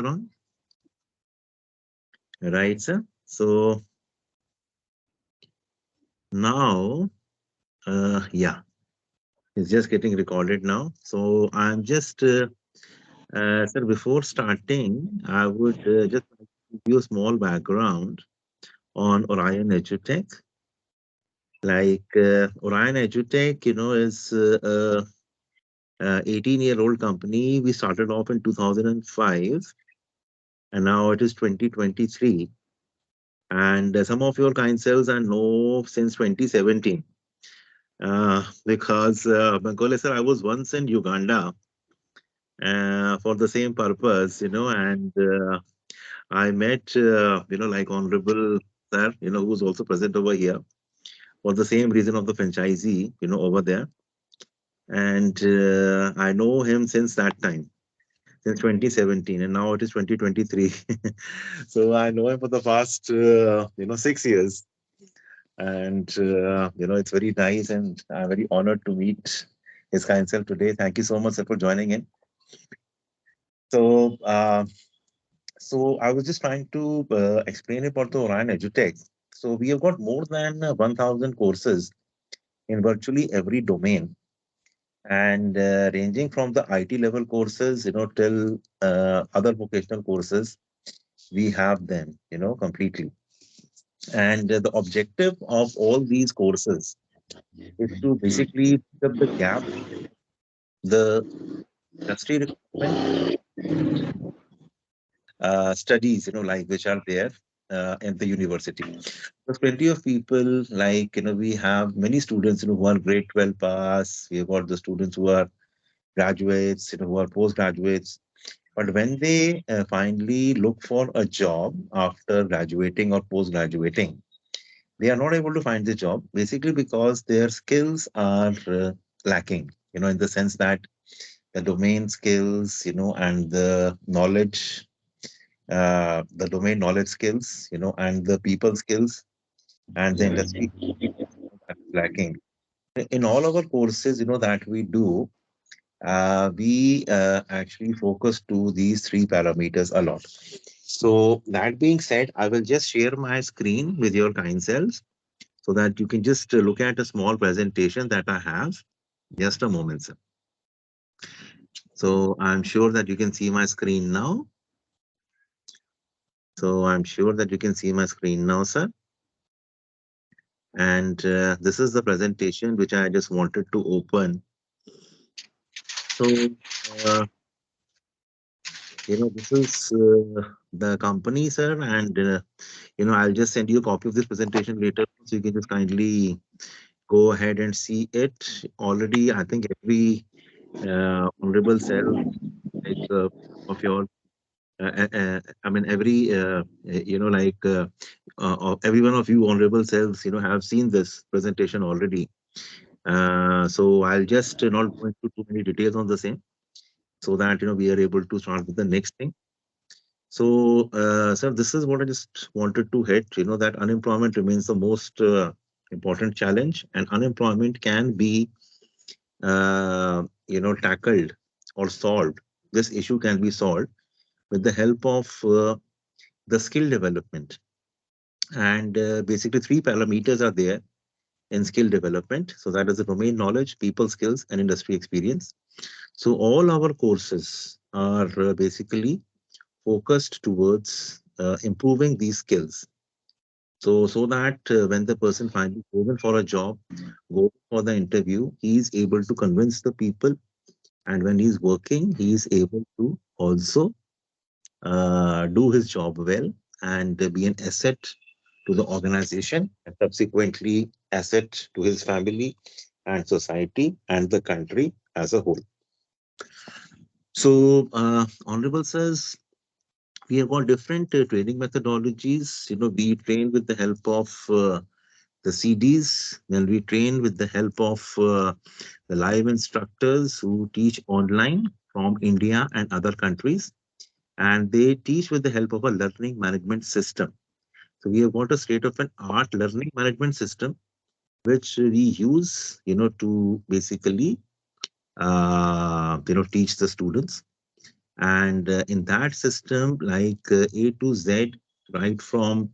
are on. Right, sir. So now, yeah, it's just getting recorded now. So I'm just, sir, before starting, I would just like to give you a small background on Orion Edutech. Like Orion Edutech, is a 18-year-old company. We started off in 2005, and now it is 2023. And some of your kind selves I know since 2017. Because Bangole sir, I was once in Uganda for the same purpose, and I met, like Honorable Sir, who's also present over here for the same reason of the franchisee, over there. And I know him since that time, since 2017, and now it is 2023. So I know him for the past, 6 years. And, it's very nice, and I'm very honored to meet his kind self today. Thank you so much, sir, for joining in. So, so I was just trying to explain about the Orion Edutech. So we have got more than 1,000 courses in virtually every domain, and ranging from the IT level courses, till other vocational courses, we have them, completely. And the objective of all these courses is to basically pick up the gap, the industry requirement studies, like which are there in the university. There's plenty of people, like, we have many students, who are grade 12 pass. We have got the students who are graduates, who are postgraduates. But when they finally look for a job after graduating or post graduating, they are not able to find the job basically because their skills are lacking, in the sense that the domain skills, and the domain knowledge skills, and the people skills and the industry experience, that is lacking. In all our courses, that we do, we actually focus to these three parameters a lot. So that being said, I will just share my screen with your kind selves so that you can just look at a small presentation that I have. Just a moment, sir. So I'm sure that you can see my screen now. So I'm sure that you can see my screen now, sir. And this is the presentation which I just wanted to open. So, uh, this is the company, sir, and I'll just send you a copy of this presentation later, so you can just kindly go ahead and see it. Already, I think every honorable cell, like of your, I mean, every, every one of you honorable selves, have seen this presentation already. So I'll just not go into too many details on the same, so that we are able to start with the next thing. So, sir, this is what I just wanted to hit. That unemployment remains the most important challenge, and unemployment can be tackled or solved. This issue can be solved with the help of the skill development. And basically, three parameters are there in skill development. So that is the domain knowledge, people skills, and industry experience. So all our courses are basically focused towards improving these skills. So that when the person finally goes in for a job, goes for the interview, he is able to convince the people. And when he's working, he is able to also do his job well and be an asset to the organization, and subsequently asset to his family and society and the country as a whole. So, Honorable says, we have got different training methodologies. We train with the help of the CDs, then we train with the help of the live instructors who teach online from India and other countries, and they teach with the help of a learning management system. So we have got a state of an art learning management system, which we use, to basically, teach the students. And in that system, like A to Z, right from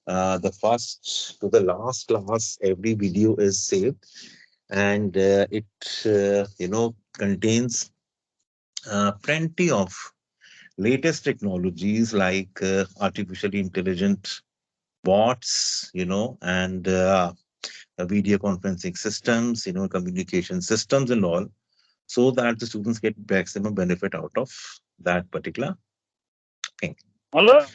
the first to the last class, every video is saved, and it contains plenty of latest technologies like artificially intelligent bots, and video conferencing systems, communication systems and all, so that the students get maximum benefit out of that particular thing. Hello?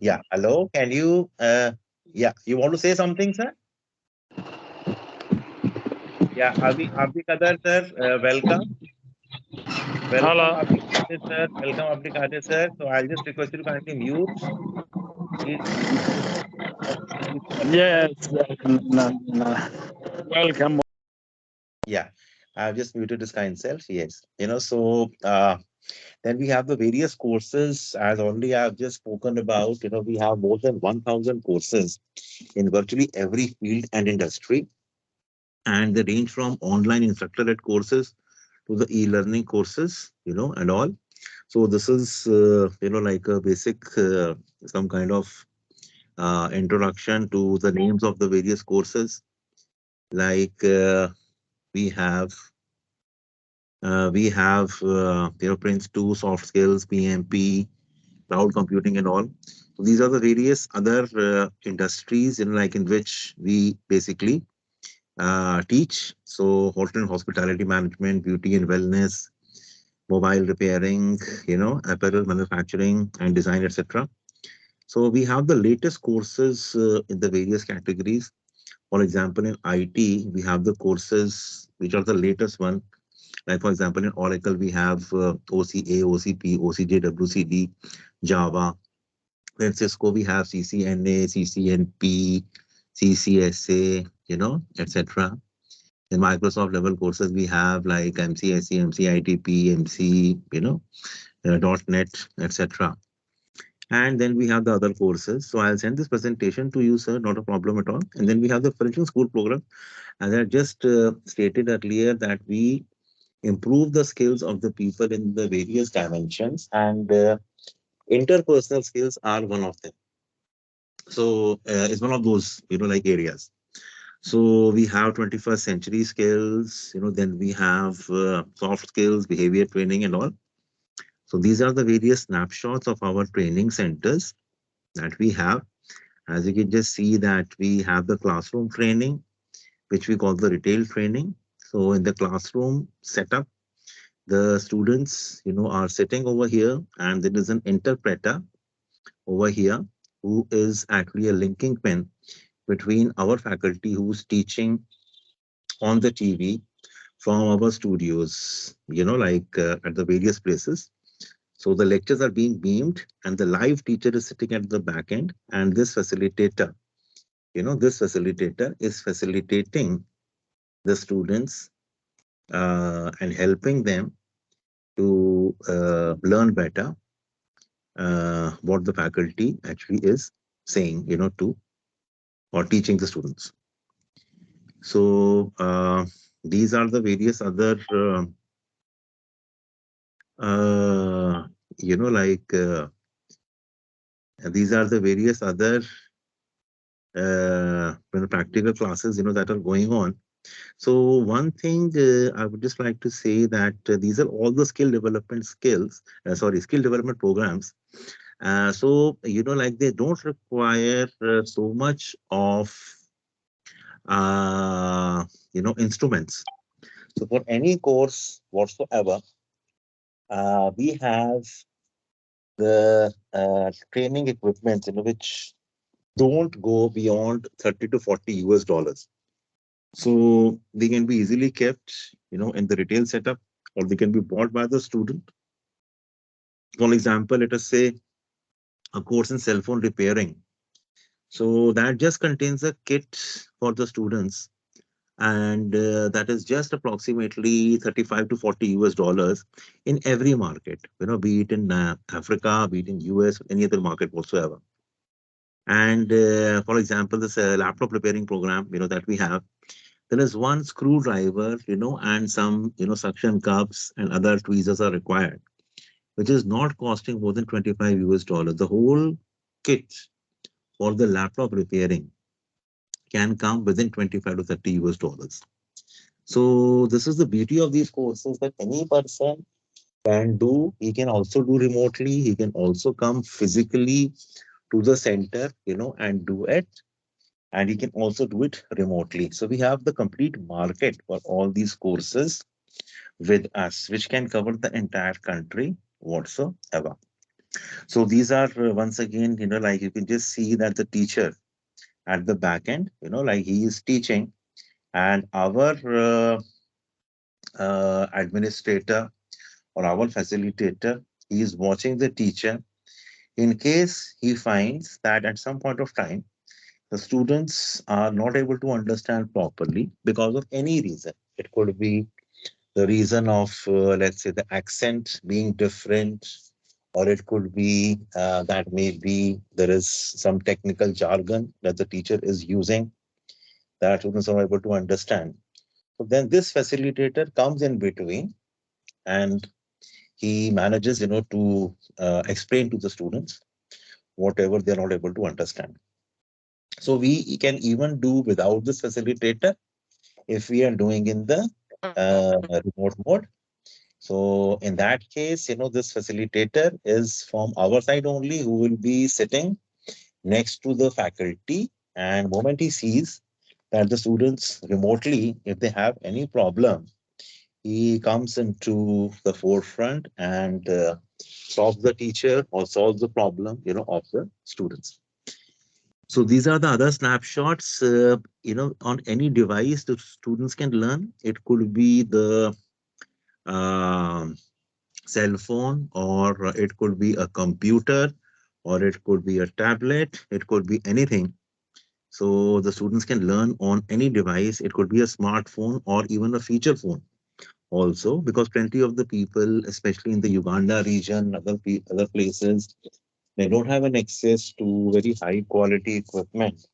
Yeah. Hello. Can you? Yeah. You want to say something, sir? Yeah. Abhi Kadar, sir. Welcome. Welcome, Hello? Abhi Kadir, sir. Welcome, Abhi Kadir, sir. So I'll just request you to kindly mute. Please Yes, welcome. Yeah. I've just muted his kind self. Yes. So then we have the various courses. As already I've just spoken about, we have more than 1,000 courses in virtually every field and industry. And they range from online instructor-led courses to the e-learning courses, and all. So this is, like a basic, some kind of introduction to the names of the various courses. Like we have, Prince 2, soft skills, PMP, cloud computing, and all. So these are the various other industries, like in which we basically teach. So hotel and hospitality management, beauty and wellness, mobile repairing, apparel manufacturing and design, etc. So we have the latest courses in the various categories. For example, in IT, we have the courses which are the latest one. Like for example, in Oracle, we have OCA, OCP, OCJ, WCD, Java. In Cisco, we have CCNA, CCNP, CCSA, etc. In Microsoft level courses, we have like MCSE, MCITP, MC, .NET, etc. And then we have the other courses. So I'll send this presentation to you, sir, not a problem at all. And then we have the finishing school program. As I just stated earlier, that we improve the skills of the people in the various dimensions, and interpersonal skills are one of them. So it's one of those, like areas. So we have 21st century skills, then we have soft skills, behavior training, and all. So these are the various snapshots of our training centers that we have. As you can just see that we have the classroom training, which we call the retail training. So in the classroom setup, the students, are sitting over here, and there is an interpreter over here who is actually a linking pin between our faculty who's teaching on the TV from our studios, like at the various places. So the lectures are being beamed, and the live teacher is sitting at the back end, and this facilitator is facilitating the students and helping them to learn better what the faculty actually is saying, to or teaching the students. So these are the various other, like these are the various other practical classes, that are going on. So one thing I would just like to say that these are all the skill development programs. So, like they don't require so much of, uh, instruments. So for any course whatsoever, we have the training equipment, which don't go beyond 30 to 40 US dollars. So they can be easily kept, in the retail setup, or they can be bought by the student. For example, let us say a course in cell phone repairing. So that just contains a kit for the students, and that is just approximately 35 to 40 US dollars in every market, be it in Africa, be it in US, any other market whatsoever. And for example, this laptop repairing program, that we have. There is one screwdriver, and some, suction cups and other tweezers are required, which is not costing more than 25 US dollars. The whole kit for the laptop repairing can come within 25 to 30 US dollars. So this is the beauty of these courses, that any person can do. He can also do remotely. He can also come physically to the center, and do it. And he can also do it remotely. So we have the complete market for all these courses with us, which can cover the entire country whatsoever. So these are once again, like you can just see that the teacher at the back end, like he is teaching, and our administrator or our facilitator, he is watching the teacher in case he finds that at some point of time the students are not able to understand properly because of any reason. It could be the reason of, let's say, the accent being different, or it could be that maybe there is some technical jargon that the teacher is using that students are able to understand. So then this facilitator comes in between, and he manages, to explain to the students whatever they're not able to understand. So we can even do without this facilitator if we are doing in the remote mode. So in that case, this facilitator is from our side only, who will be sitting next to the faculty. And moment he sees that the students remotely, if they have any problem, he comes into the forefront and solves the teacher or solves the problem, of the students. So these are the other snapshots, on any device the students can learn. It could be the um cell phone, or it could be a computer, or it could be a tablet, it could be anything. So the students can learn on any device. It could be a smartphone or even a feature phone also, because plenty of the people, especially in the Uganda region, other places, they don't have an access to very high quality equipment.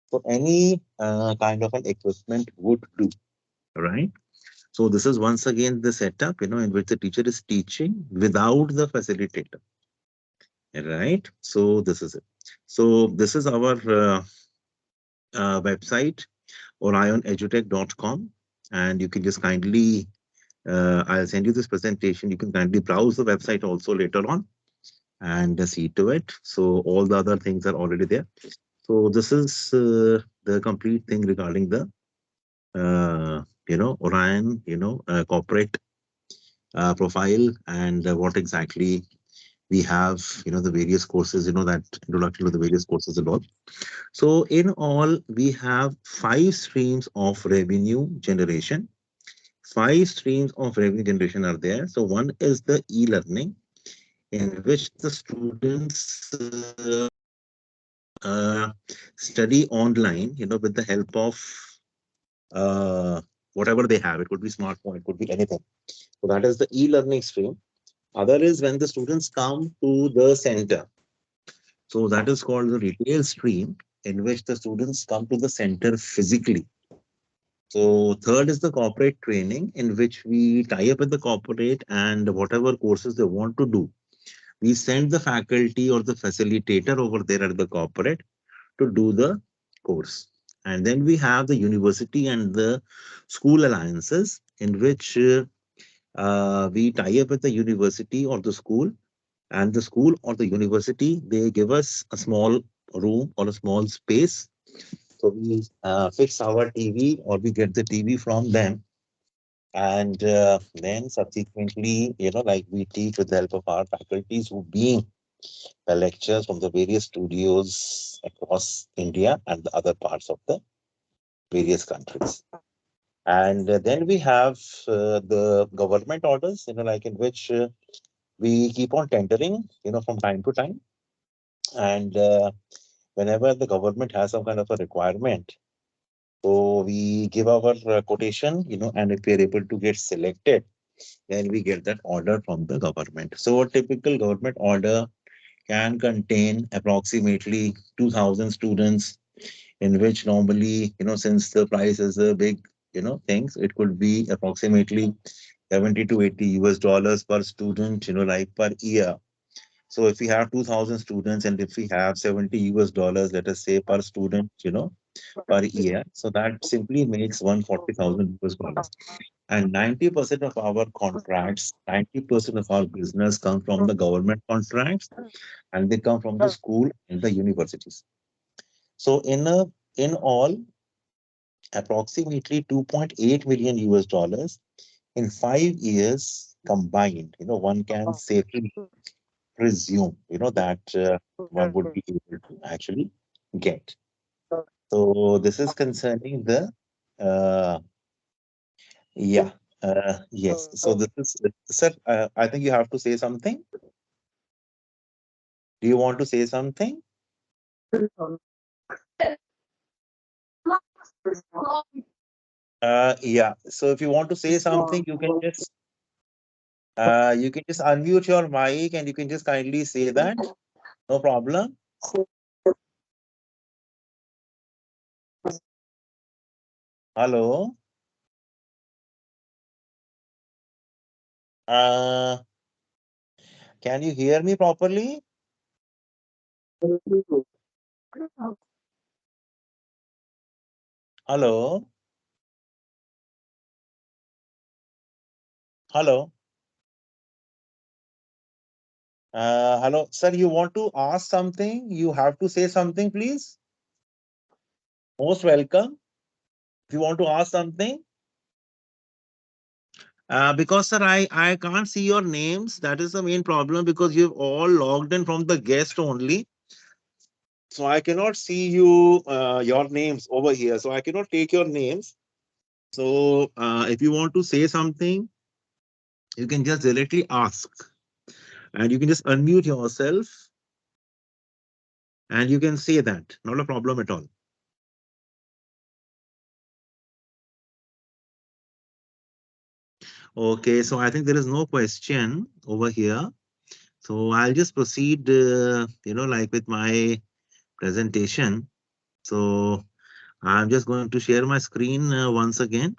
So any kind of an equipment would do, right? So this is once again the setup, in which the teacher is teaching without the facilitator, right? So this is it. So this is our website, orionedutech.com, and you can just kindly, I'll send you this presentation. You can kindly browse the website also later on and see to it. So all the other things are already there. So this is the complete thing regarding the Orion, corporate profile, and what exactly we have, the various courses, that introduction to the various courses and all. So in all, we have five streams of revenue generation. Five streams of revenue generation are there. So one is the e-learning, in which the students study online, with the help of uh, whatever they have. It could be smartphone, it could be anything. So that is the e-learning stream. Other is when the students come to the center. So that is called the retail stream, in which the students come to the center physically. So third is the corporate training, in which we tie up with the corporate, and whatever courses they want to do, we send the faculty or the facilitator over there at the corporate to do the course. And then we have the university and the school alliances, in which we tie up with the university or the school, and the school or the university, they give us a small room or a small space. So we fix our TV, or we get the TV from them. And then subsequently, like we teach with the help of our faculties who being the lectures from the various studios across India and the other parts of the various countries. And then we have the government orders, like in which we keep on tendering, from time to time. And whenever the government has some kind of a requirement, so we give our quotation, and if we are able to get selected, then we get that order from the government. So a typical government order can contain approximately 2,000 students, in which normally, since the price is big, things. It could be approximately 70 to 80 US dollars per student, like per year. So if we have 2,000 students and if we have 70 US dollars, let us say per student, per year, so that simply makes 140,000 US dollars. And 90% of our contracts, 90% of our business come from the government contracts, and they come from the school and the universities. So in all, approximately 2.8 million US dollars in 5 years combined, one can safely presume, that one would be able to actually get. So this is concerning the, uh, yeah, yes. So this is, sir, I think you have to say something. Do you want to say something? Yeah. So if you want to say something, you can just unmute your mic and you can just kindly say that. No problem. Hello. Uh, can you hear me properly? Hello. Hello. Hello, sir. You want to ask something? You have to say something, please. Most welcome. If you want to ask something, because sir, I can't see your names. That is the main problem because you've all logged in from the guest only. So I cannot see your names over here. So I cannot take your names. So if you want to say something, you can just directly ask, and you can just unmute yourself, and you can say that. Not a problem at all. Okay, so I think there is no question over here. So I'll just proceed, like with my presentation. So I'm just going to share my screen once again.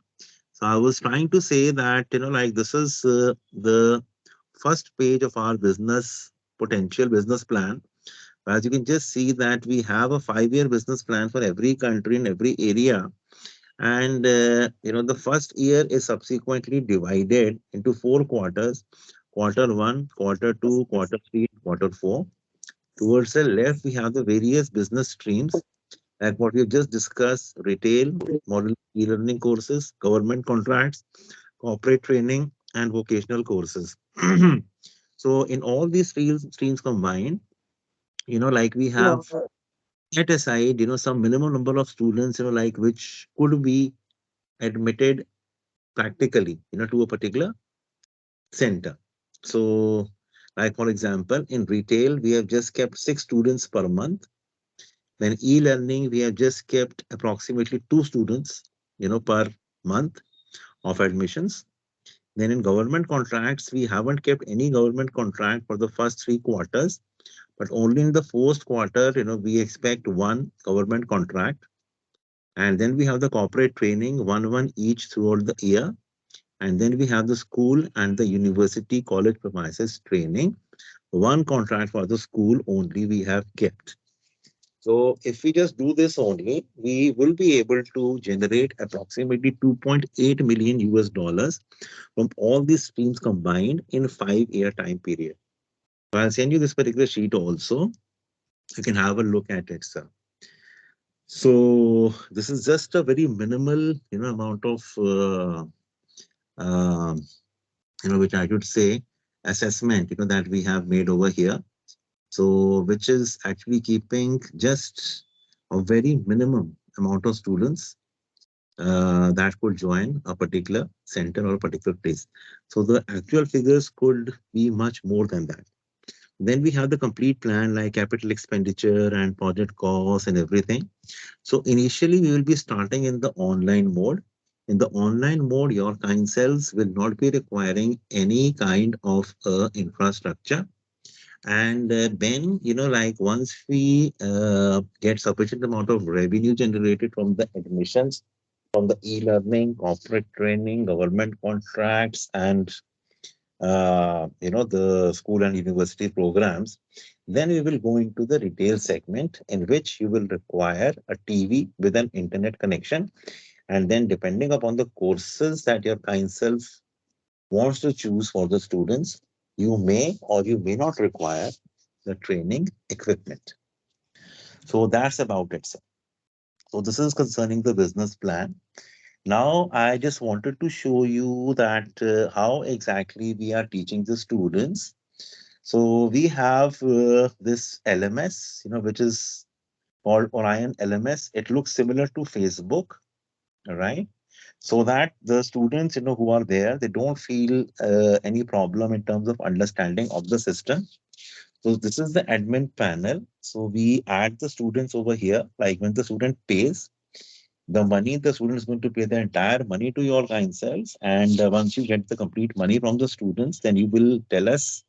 So I was trying to say that, like this is the first page of our business potential business plan. As you can just see that we have a 5-year business plan for every country in every area. And, the first year is subsequently divided into 4 quarters: quarter one, quarter two, quarter three, quarter four. Towards the left, we have the various business streams, like what we've just discussed: retail, model e-learning courses, government contracts, corporate training, and vocational courses. So in all these streams combined, like we have set aside, some minimum number of students, like which could be admitted practically, to a particular center. So, like for example, in retail, we have just kept 6 students per month. Then e-learning, we have just kept approximately 2 students, per month of admissions. Then in government contracts, we haven't kept any government contract for the first 3 quarters, but only in the fourth quarter, we expect one government contract. And then we have the corporate training, one each throughout the year. And then we have the school and the university college premises training. One contract for the school only we have kept. So if we just do this only, we will be able to generate approximately 2.8 million US dollars from all these streams combined in a 5-year time period. So I'll send you this particular sheet also. You can have a look at it, sir. So this is just a very minimal, amount of, uh, which I should say, assessment, that we have made over here. So which is actually keeping just a very minimum amount of students that could join a particular center or a particular place. So the actual figures could be much more than that. Then we have the complete plan like capital expenditure and project costs and everything. So initially we will be starting in the online mode. In the online mode, your kind cells will not be requiring any kind of infrastructure. And then, like once we get sufficient amount of revenue generated from the admissions, from the e-learning, corporate training, government contracts, and the school and university programs. Then we will go into the retail segment in which you will require a TV with an internet connection. And then depending upon the courses that your kind self wants to choose for the students, you may or you may not require the training equipment. So that's about it, sir. So this is concerning the business plan. Now, I just wanted to show you that how exactly we are teaching the students. So we have this LMS, which is called Orion LMS. It looks similar to Facebook, right? So that the students, who are there, they don't feel any problem in terms of understanding of the system. So this is the admin panel. So we add the students over here. Like when the student pays, the money the student is going to pay the entire money to your kind selves. And once you get the complete money from the students, then you will tell us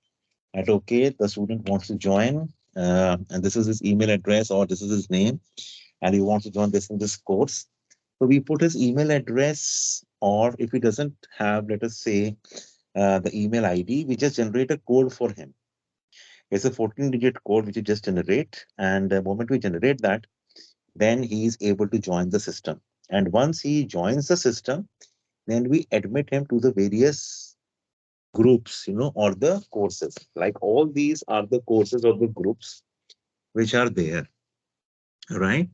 that okay, the student wants to join, and this is his email address or this is his name, and he wants to join this in this course. So we put his email address, or if he doesn't have, let us say, the email ID, we just generate a code for him. It's a 14-digit code which we just generate, and the moment we generate that, then he is able to join the system. And once he joins the system, then we admit him to the various groups, or the courses. Like all these are the courses or the groups which are there, right?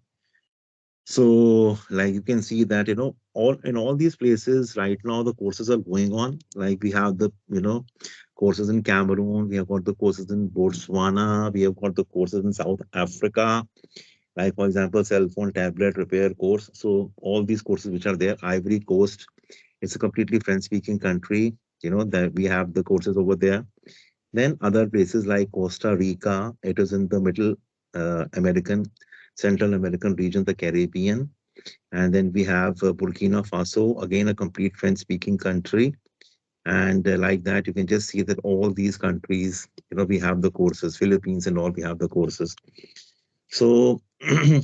So, like you can see that, all in all these places right now, the courses are going on. Like we have the, courses in Cameroon, we have got the courses in Botswana, we have got the courses in South Africa, like for example, cell phone tablet repair course. So all these courses which are there, Ivory Coast, it's a completely French-speaking country, that we have the courses over there. Then other places like Costa Rica, it is in the middle American, Central American region, the Caribbean. And then we have Burkina Faso, again a complete French-speaking country. And like that, you can just see that all these countries, we have the courses, Philippines and all, we have the courses. So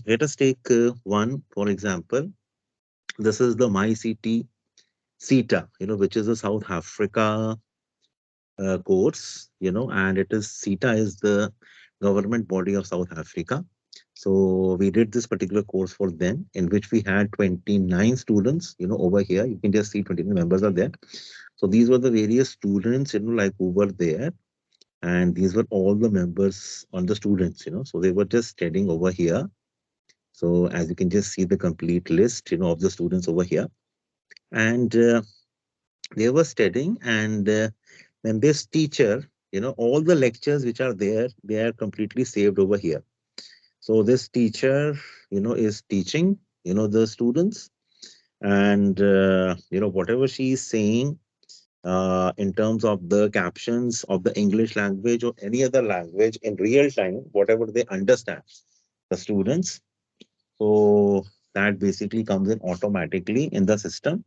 let us take one, for example. This is the My City CETA, which is a South Africa course, and it is CETA is the government body of South Africa. So we did this particular course for them, in which we had 29 students, over here. You can just see 29 members are there. So these were the various students, like who were there. And these were all the members on the students, so they were just studying over here. So as you can just see the complete list, of the students over here. And they were studying, and then this teacher, all the lectures which are there, they are completely saved over here. So this teacher, is teaching, the students, and whatever she is saying in terms of the captions of the English language or any other language in real time, whatever they understand, the students. So that basically comes in automatically in the system.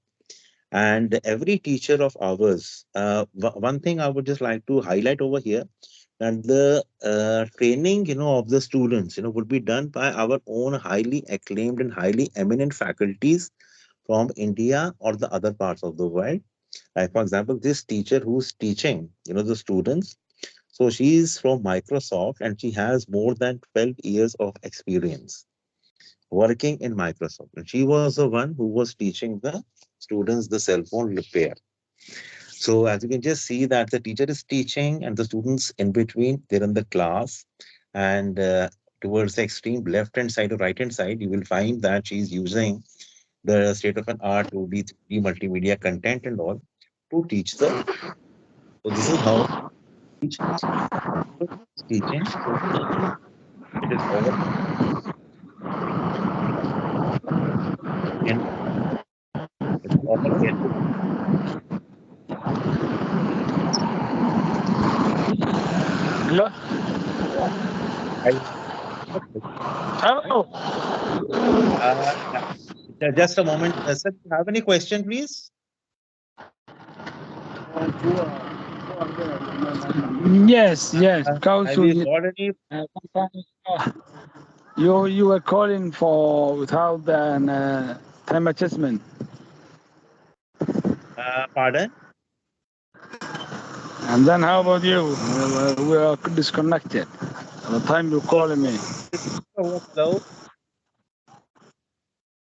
And every teacher of ours, one thing I would just like to highlight over here, that the training, of the students, would be done by our own highly acclaimed and highly eminent faculties from India or the other parts of the world. Like for example, this teacher who's teaching, the students. So she is from Microsoft and she has more than 12 years of experience working in Microsoft. And she was the one who was teaching the students the cell phone repair. So as you can just see that the teacher is teaching and the students in between, they're in the class. And towards the extreme left-hand side or right-hand side, you will find that she's using the state of an art 2D, 3D multimedia content and all to teach the. So this is how each student is teaching. So it is all in, it's all getting. Hello? I, Hello? yeah. Just a moment. Sir, do you have any question, please? Yes, yes. Because Have you got any? sometimes, you were calling for without time adjustment. Pardon? And then how about you? We are disconnected. At the time you calling me. Hello?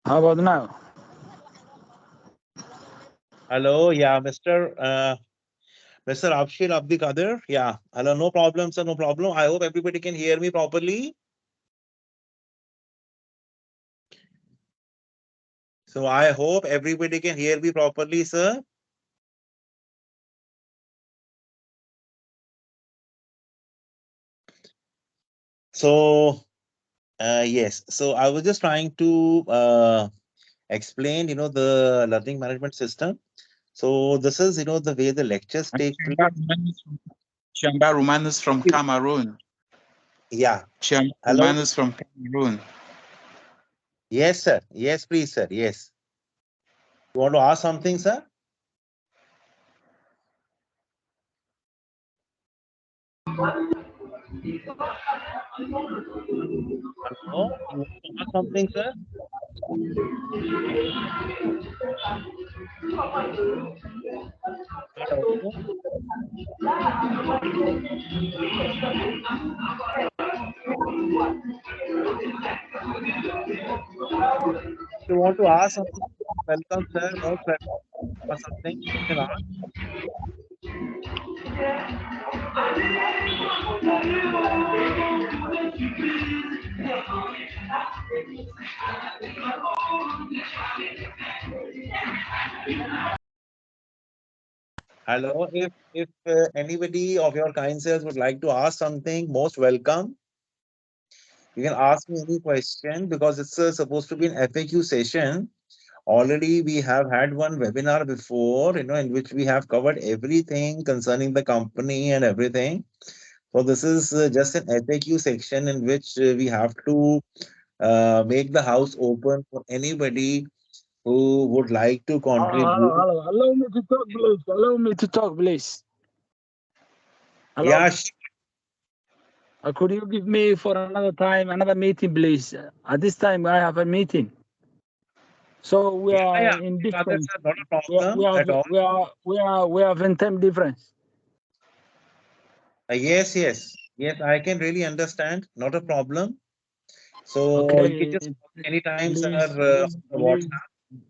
How about now? Hello, yeah, Mr. Abshir Abdi Kadir. Yeah, hello, no problem, sir, no problem. I hope everybody can hear me properly. So I hope everybody can hear me properly, sir. So, yes, so I was just trying to explain, the learning management system. So this is, the way the lectures take place. Chamba Romanus from Cameroon. Yeah. Chamba Hello. Romanus from Cameroon. Yes, sir. Yes, please, sir. Yes. You want to ask something, sir? Hello. You want to ask something, sir? Hello. You want to ask something? Welcome, sir. Most welcome. Or something you can ask. Hello. If anybody of your kind selves would like to ask something, most welcome. You can ask me any question because it's supposed to be an FAQ session. Already we have had one webinar before, in which we have covered everything concerning the company and everything. So this is just an FAQ section in which we have to make the house open for anybody who would like to contribute. Hello. Allow me to talk, please. Allow me to talk, please. Hello. Yeah, Could you give me for another time, another meeting, please? At this time, I have a meeting. So we are yeah. in That's different. not a problem at all. We have in time difference. Yes, yes, yes. I can really understand. Not a problem. So you can Okay. just anytime, sir. Please,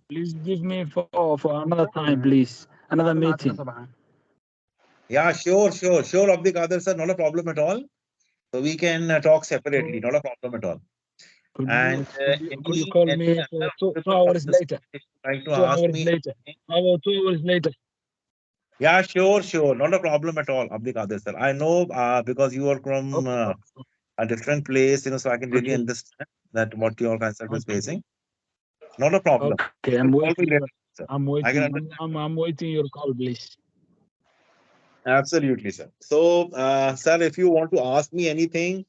please give me for another time, please. Another meeting. Yeah, sure, Abdi Kadir, sir. Not a problem at all. So we can talk separately. Not a problem at all. And Could you call me for two hours later? if you'd like to 2 ask hours me. later. How about 2 hours later? Yeah, sure. Not a problem at all, Abdi Kadir, sir. I know because you are from a different place, so I can really Okay. understand that what your concern is facing. Not a problem. Okay, I'm Call me waiting. later, sir. I'm I can waiting. understand. I'm waiting your call, please. Absolutely, sir. So, sir, if you want to ask me anything,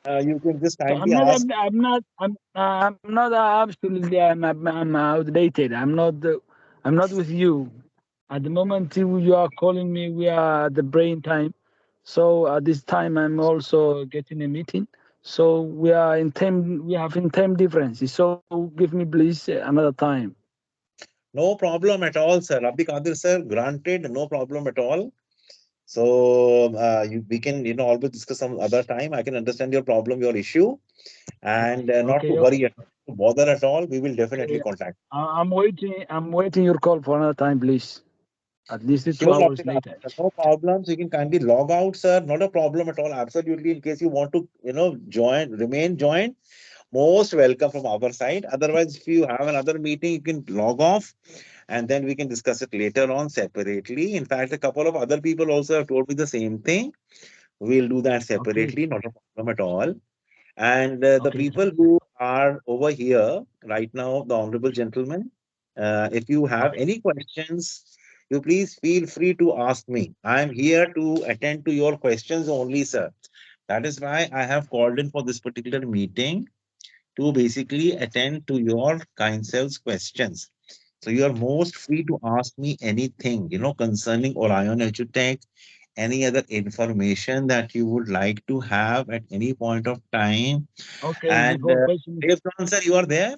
you can just So kindly ask. I'm not absolutely. I'm outdated. I'm not with you. At the moment you are calling me, we are at the brain time. So at this time, I'm also getting a meeting. So we are in time. We have in time differences. So give me please another time. No problem at all, sir. Abdi Kadir, sir, granted, no problem at all. So we can, always discuss some other time. I can understand your problem, your issue, and not to Okay. worry, not to bother at all. We will definitely Okay. contact. I'm waiting. I'm waiting your call for another time, please. At least 2 Sure, hours Abdi Kadir, later. sir, no problems. You can kindly log out, sir. Not a problem at all. Absolutely. In case you want to, remain joined, most welcome from our side. Otherwise, if you have another meeting, you can log off and then we can discuss it later on separately. In fact, a couple of other people also have told me the same thing. We'll do that Okay. separately, not a problem at all. And the Okay. people who are over here right now, the honorable gentlemen, if you have Okay. any questions, you please feel free to ask me. I am here to attend to your questions only, sir. That is why I have called in for this particular meeting to basically attend to your kind selves questions. So you are most free to ask me anything, concerning Orion Edutech, any other information that you would like to have at any point of time. Okay. And Before question. Dave John, sir, you are there?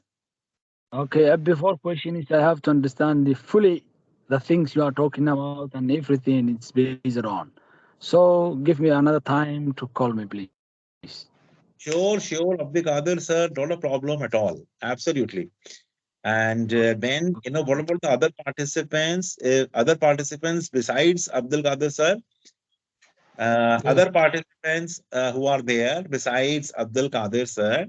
Okay, before question is, I have to understand the fully the things you are talking about and everything it's based on. So give me another time to call me, please. Sure, Abdul Qadir, sir. Not a problem at all. Absolutely. And then, what about the other participants? Other participants besides Abdul Qadir, sir? Yes. Other participants who are there besides Abdul Qadir, sir?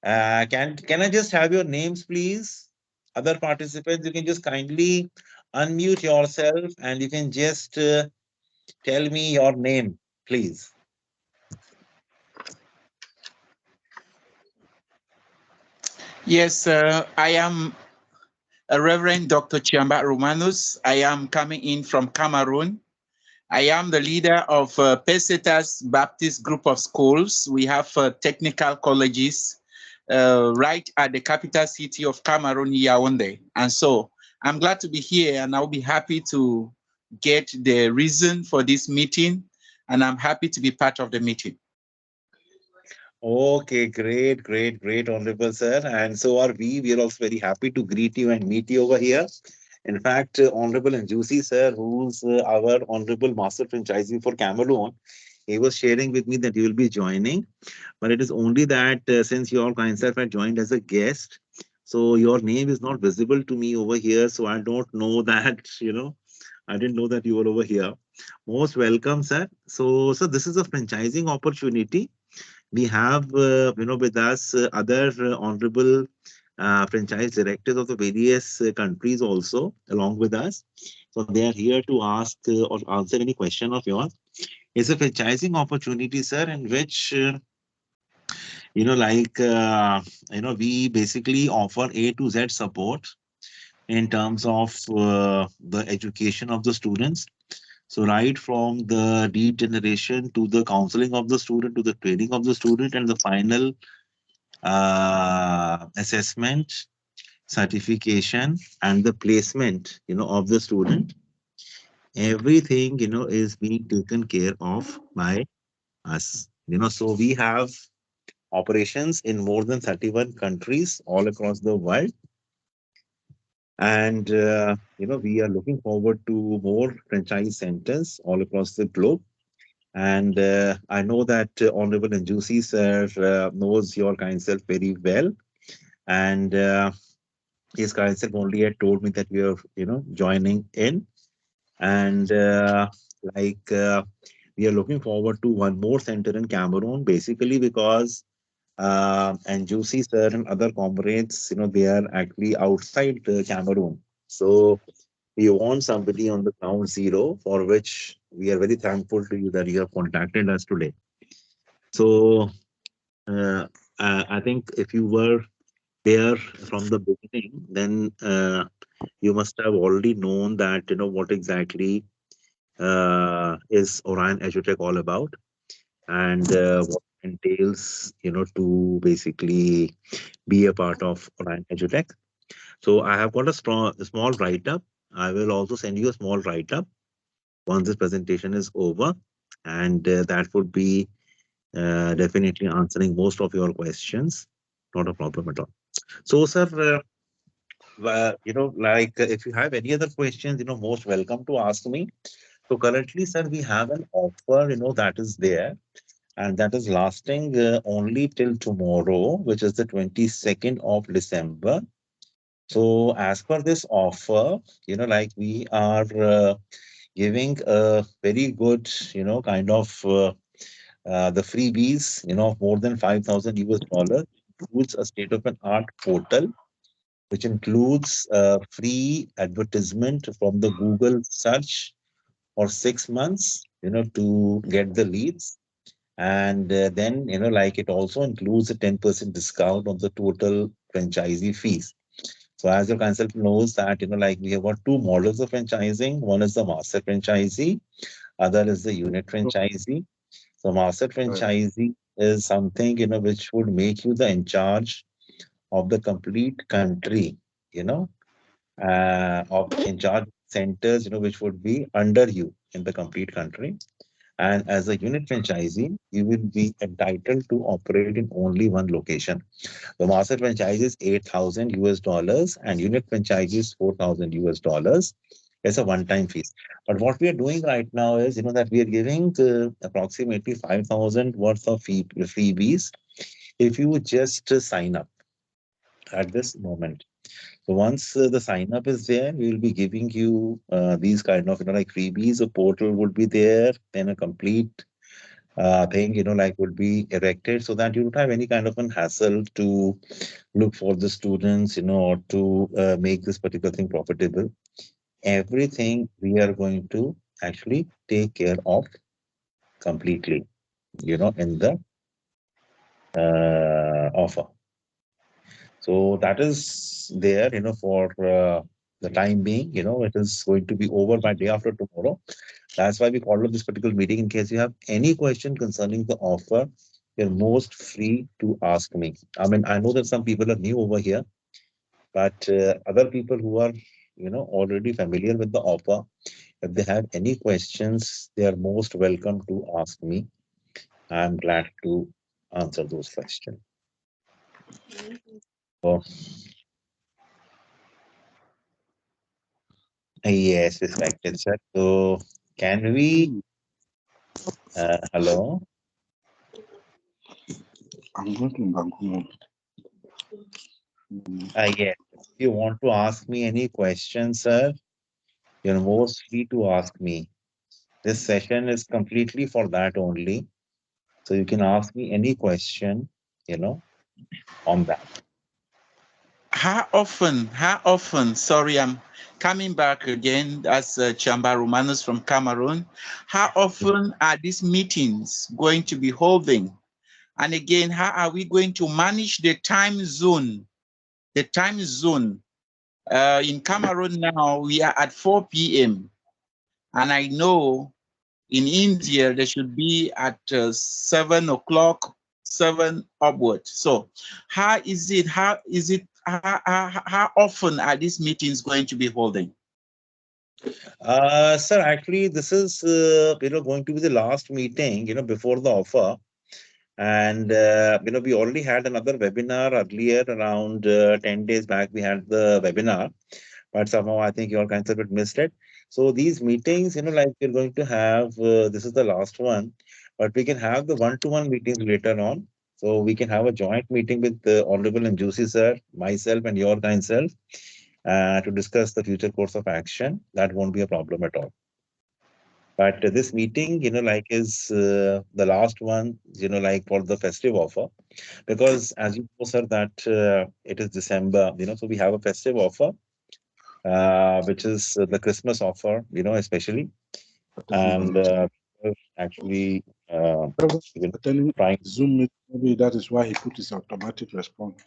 Can I just have your names, please? Other participants, you can just kindly unmute yourself and you can just tell me your name, please. Yes, I am Reverend Dr. Chiamba Romanus. I am coming in from Cameroon. I am the leader of Pesetas Baptist Group of Schools. We have technical colleges right at the capital city of Cameroon, Yaoundé. And so I'm glad to be here, and I'll be happy to get the reason for this meeting, and I'm happy to be part of the meeting. Okay, great, Honorable Sir. And so are we. We are also very happy to greet you and meet you over here. In fact, Honorable Njousi Sir, who's our Honorable Master Franchisee for Cameroon, he was sharing with me that you will be joining. But it is only that since you all kind self had joined as a guest, so your name is not visible to me over here. So I don't know that, I didn't know that you were over here. Most welcome, sir. So this is a franchising opportunity. We have, with us other honorable franchise directors of the various countries also along with us. So they are here to ask or answer any question of yours. It's a franchising opportunity, sir, in which like we basically offer A to Z support in terms of the education of the students. So right from the lead generation to the counseling of the student to the training of the student and the final assessment, certification, and the placement, of the student. Everything, is being taken care of by us. So we have operations in more than 31 countries all across the world. And, we are looking forward to more franchise centers all across the globe. And I know that Honorable Njousi sir knows your kind self very well. And his kind self only had told me that we are, joining in. And we are looking forward to one more center in Cameroon, basically because and Juicy sir and other comrades, they are actually outside Cameroon. So we want somebody on the ground zero, for which we are very thankful to you that you have contacted us today. So uh, I think if you were there from the beginning, then you must have already known that what exactly is Orion Edutech all about, and what entails to basically be a part of Orion Edutech. So I have got a small write up. I will also send you a small write up once this presentation is over, and that would be definitely answering most of your questions. Not a problem at all. So, sir, if you have any other questions, most welcome to ask me. So currently, sir, we have an offer, that is there, and that is lasting only till tomorrow, which is the 22nd of December. So as per this offer, we are giving a very good, kind of the freebies, of more than 5,000 US dollars, includes a state of an art portal, which includes free advertisement from the Google search for 6 months, to get the leads. And then, it also includes a 10% discount on the total franchisee fees. So as your consultant knows that, we have got two models of franchising. One is the master franchisee, other is the unit franchisee. So master franchisee is something, which would make you the in charge of the complete country, of in charge centers, which would be under you in the complete country. And as a unit franchisee, you will be entitled to operate in only one location. The master franchise is 8,000 US dollars and unit franchise is 4,000 US dollars. It's a one-time fee. But what we are doing right now is, that we are giving approximately 5,000 worth of freebies if you just sign up at this moment. So once the sign up is there, we will be giving you these kind of, like freebies. A portal would be there, then a complete thing, like would be erected so that you don't have any kind of an hassle to look for the students, or to make this particular thing profitable. Everything we are going to actually take care of completely, in the offer. So that is there, for the time being, it is going to be over by day after tomorrow. That's why we called up this particular meeting. In case you have any question concerning the offer, you're most free to ask me. I mean, I know that some people are new over here, but other people who are, already familiar with the offer, if they have any questions, they are most welcome to ask me. I'm glad to answer those questions. Oh, yes, respected sir. So, can we? Hello. I'm going to Bangkok. Yes. If you want to ask me any questions, sir, you're most free to ask me. This session is completely for that only. So you can ask me any question, on that. How often, sorry, I'm coming back again as Chamba Romanos from Cameroon. How often are these meetings going to be holding? And again, how are we going to manage the time zone? The time zone in Cameroon now, we are at 4 p.m. And I know in India, they should be at 7 o'clock, 7 upward. So how often are these meetings going to be holding? Sir, actually, this is, going to be the last meeting, before the offer. And, we already had another webinar earlier, around 10 days back, we had the webinar, but somehow I think your kind of bit missed it. So these meetings, like we're going to have, this is the last one, but we can have the one-to-one meetings later on. So we can have a joint meeting with the Honorable Njousi sir, myself, and your kind self to discuss the future course of action. That won't be a problem at all. But this meeting, like is the last one, like for the festive offer, because as you know, sir, that it is December, so we have a festive offer, which is the Christmas offer, especially, and actually, Attending trying. Zoom meeting, maybe that is why he put his automatic response.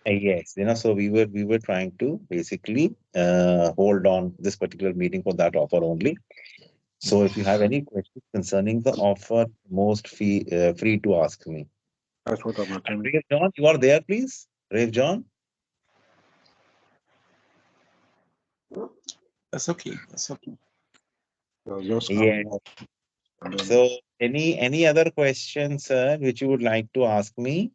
Yes, so we were trying to basically hold on this particular meeting for that offer only. So if you have any questions concerning the offer, most free to ask me. That's what I'm And attending. Rave John, you are there, please. Rave John. That's okay. That's okay. Just Yeah. So any other questions, sir, which you would like to ask me?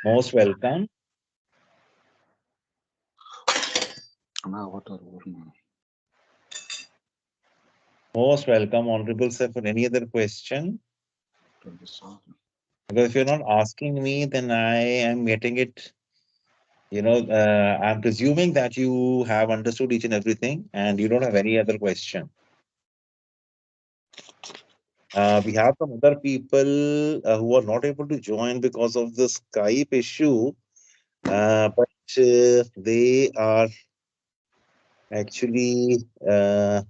Most welcome. Most welcome, Honorable Sir, for any other question. Because if you're not asking me, then I am getting it. I'm presuming that you have understood each and everything and you don't have any other question. We have some other people who are not able to join because of the Skype issue, but they are actually not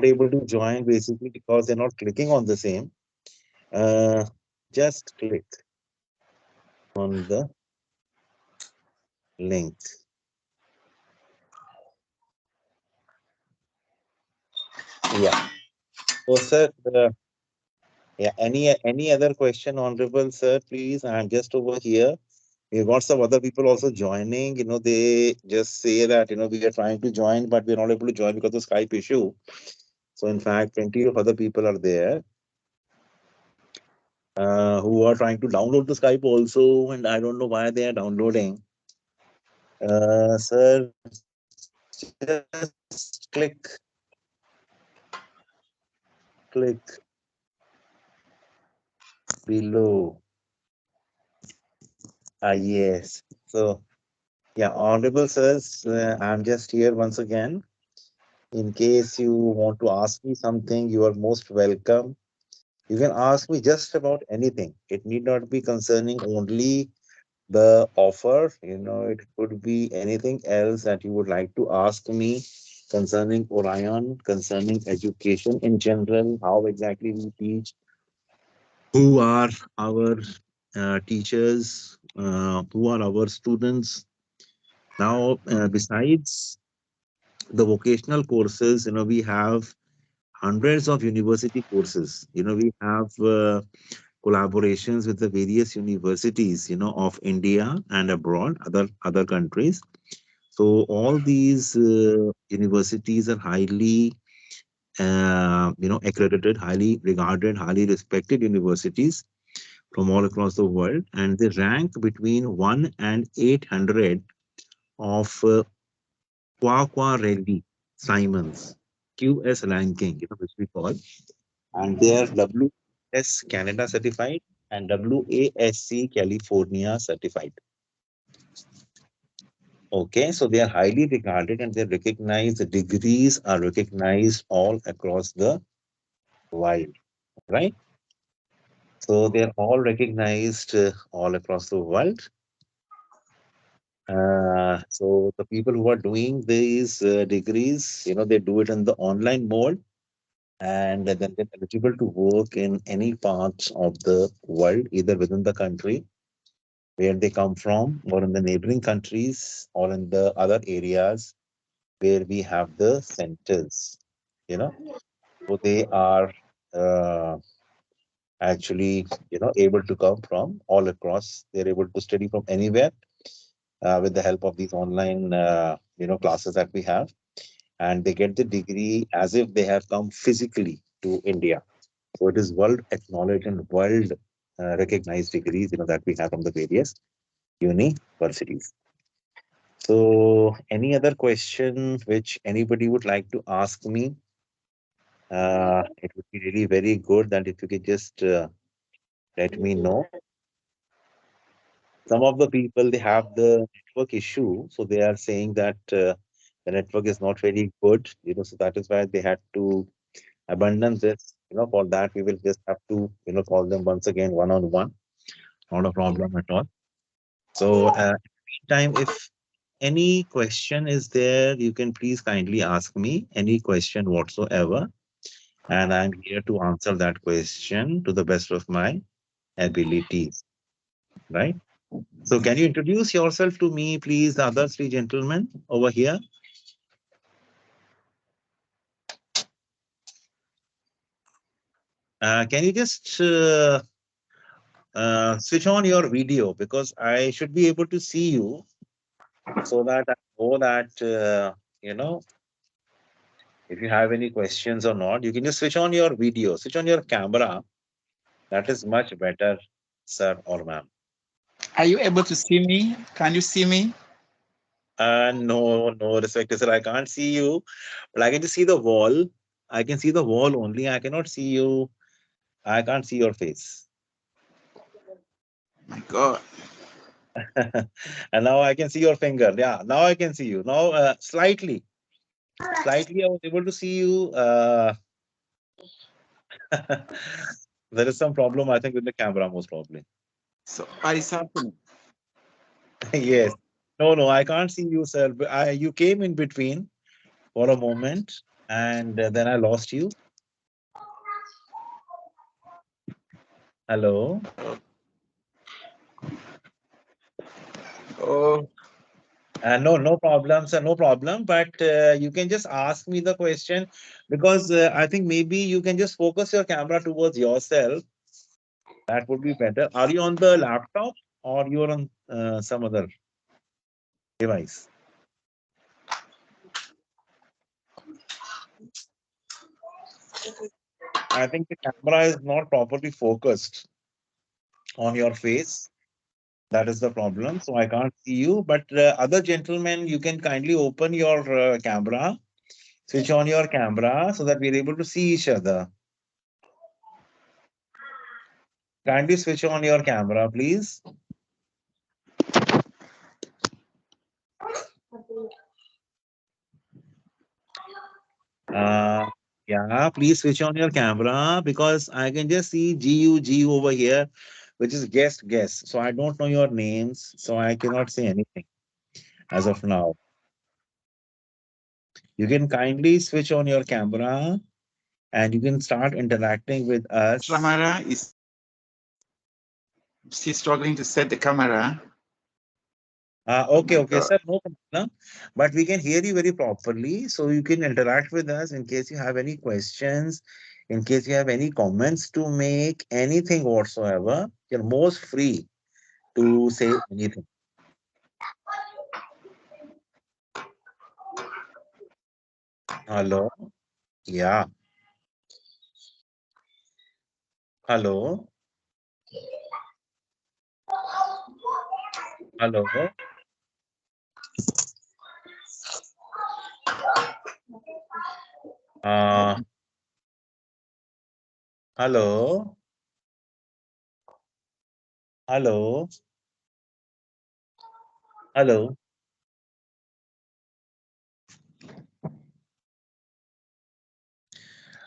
able to join basically because they're not clicking on the same. Just click on the link. Yeah. So, sir, yeah, any other question, Honorable Sir, please? I'm just over here We've got some other people also joining. They just say that, we are trying to join, but we're not able to join because of Skype issue. So in fact, plenty of other people are there who are trying to download the Skype also, and I don't know why they are downloading. Sir, just click below. Yes. So, yeah, Honorable sirs, I'm just here once again. In case you want to ask me something, you are most welcome. You can ask me just about anything. It need not be concerning only the offer. It could be anything else that you would like to ask me concerning Orion, concerning education in general, how exactly we teach, who are our teachers, who are our students. Now, besides the vocational courses, we have hundreds of university courses. We have collaborations with the various universities, of India and abroad, other countries. So all these universities are highly, accredited, highly regarded, highly respected universities from all across the world, and they rank between 1 and 800 of Quacquarelli Simons QS ranking, which we call, and they are WS Canada certified and WASC California certified. Okay, so they are highly regarded and they recognized, the degrees are recognized all across the world, right? So they are all recognized all across the world. So the people who are doing these degrees, they do it in the online mode, and then they're eligible to work in any parts of the world, either within the country where they come from, or in the neighboring countries, or in the other areas where we have the centers. You know, so they are uh, actually, able to come from all across. They're able to study from anywhere with the help of these online, classes that we have, and they get the degree as if they have come physically to India. So it is world acknowledged and world recognized degrees, that we have from the various universities. So, any other question which anybody would like to ask me? It would be really very good that if you could just let me know. Some of the people they have the network issue, so they are saying that the network is not very good. So that is why they had to abandon this. For that we will just have to call them once again one on one. Not a problem at all. So, meantime, if any question is there, you can please kindly ask me any question whatsoever, and I'm here to answer that question to the best of my abilities. Right? So, can you introduce yourself to me, please, the other three gentlemen over here? Can you just switch on your video, because I should be able to see you so that I know that if you have any questions or not. You can just switch on your video, switch on your camera. That is much better, sir or ma'am. Are you able to see me? Can you see me? No, no, respected sir. I can't see you, but I can just see the wall. I can see the wall only. I cannot see you. I can't see your face. My God. And now I can see your finger. Yeah, now I can see you. Now, slightly, slightly, I was able to see you. There is some problem, I think, with the camera, most probably. So what is happening? Yes. No, no, I can't see you, sir. You came in between for a moment, and then I lost you. Hello. Oh, No, no problem, sir. No problem. But you can just ask me the question, because I think maybe you can just focus your camera towards yourself. That would be better. Are you on the laptop? or you are on some other device? I think the camera is not properly focused on your face. That is the problem. So I can't see you. But other gentlemen, you can kindly open your camera, switch on your camera so that we're able to see each other. Kindly switch on your camera, please. Uh, yeah, please switch on your camera because I can just see GUG over here, which is guest. So I don't know your names, so I cannot say anything as of now. You can kindly switch on your camera and you can start interacting with us. Camera is still struggling to set the camera. Okay, God. sir, no problem. But we can hear you very properly, so you can interact with us in case you have any questions, in case you have any comments to make, anything whatsoever. You're most free to say anything. Hello? Yeah. Hello? Hello? Uh, hello? Hello? Hello?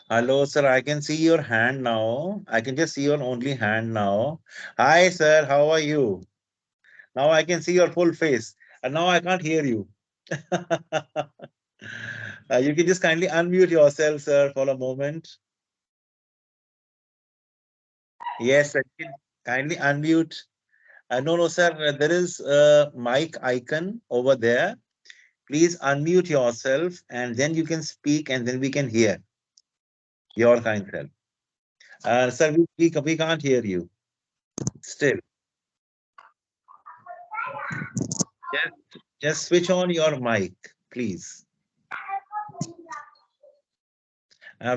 Hello, sir. I can see your hand now. I can just see your only hand now. Hi, sir. How are you? Now I can see your full face. And now I can't hear you. You can just kindly unmute yourself, sir, for a moment. Yes, sir. You can kindly unmute. No, sir. There is a mic icon over there. Please unmute yourself and then you can speak and then we can hear your kind self. Sir, we can't hear you still. Just switch on your mic, please.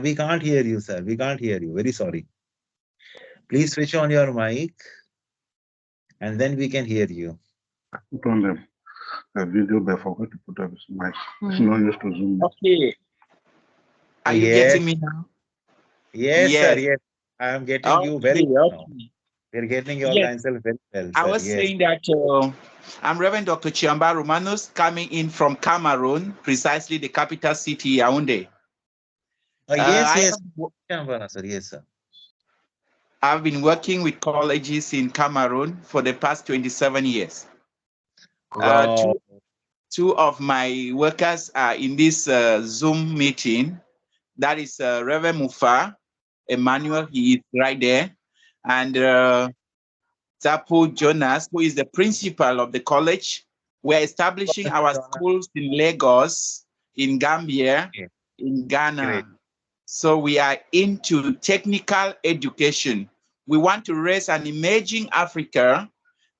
We can't hear you, sir. We can't hear you. Very sorry. Please switch on your mic and then we can hear you. Put on the video, but I forgot to put up his mic. It's not used to Zoom. Okay. Are you getting me now? Yes, sir. Yes. I am getting you very well now. Okay. We're getting your Yes. counsel very well, I sir. was Yes. saying that I'm Reverend Dr. Chiamba Romanus, coming in from Cameroon, precisely the capital city, Yaoundé. Yes. Sir. Yes, sir. I've been working with colleges in Cameroon for the past 27 years. Wow. Two of my workers are in this Zoom meeting. That is Reverend Mufa Emmanuel, he is right there. And Tapu Jonas, who is the principal of the college. We're establishing our schools in Lagos, in Gambia, in Ghana. Great. So we are into technical education. We want to raise an emerging Africa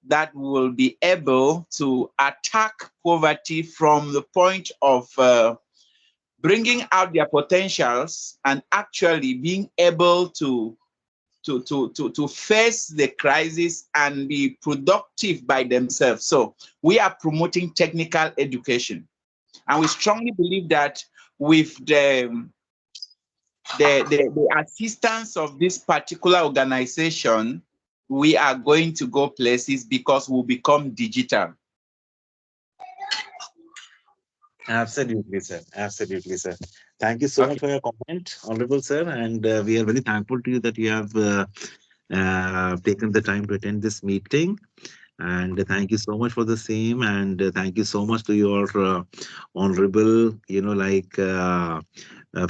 that will be able to attack poverty from the point of bringing out their potentials and actually being able to face the crisis and be productive by themselves. So we are promoting technical education. And we strongly believe that with the assistance of this particular organization, we are going to go places because we'll become digital. Absolutely, sir. Absolutely, sir. Thank you so much for your comment, Honorable Sir. And we are very thankful to you that you have taken the time to attend this meeting. And thank you so much for the same. And thank you so much to your honorable,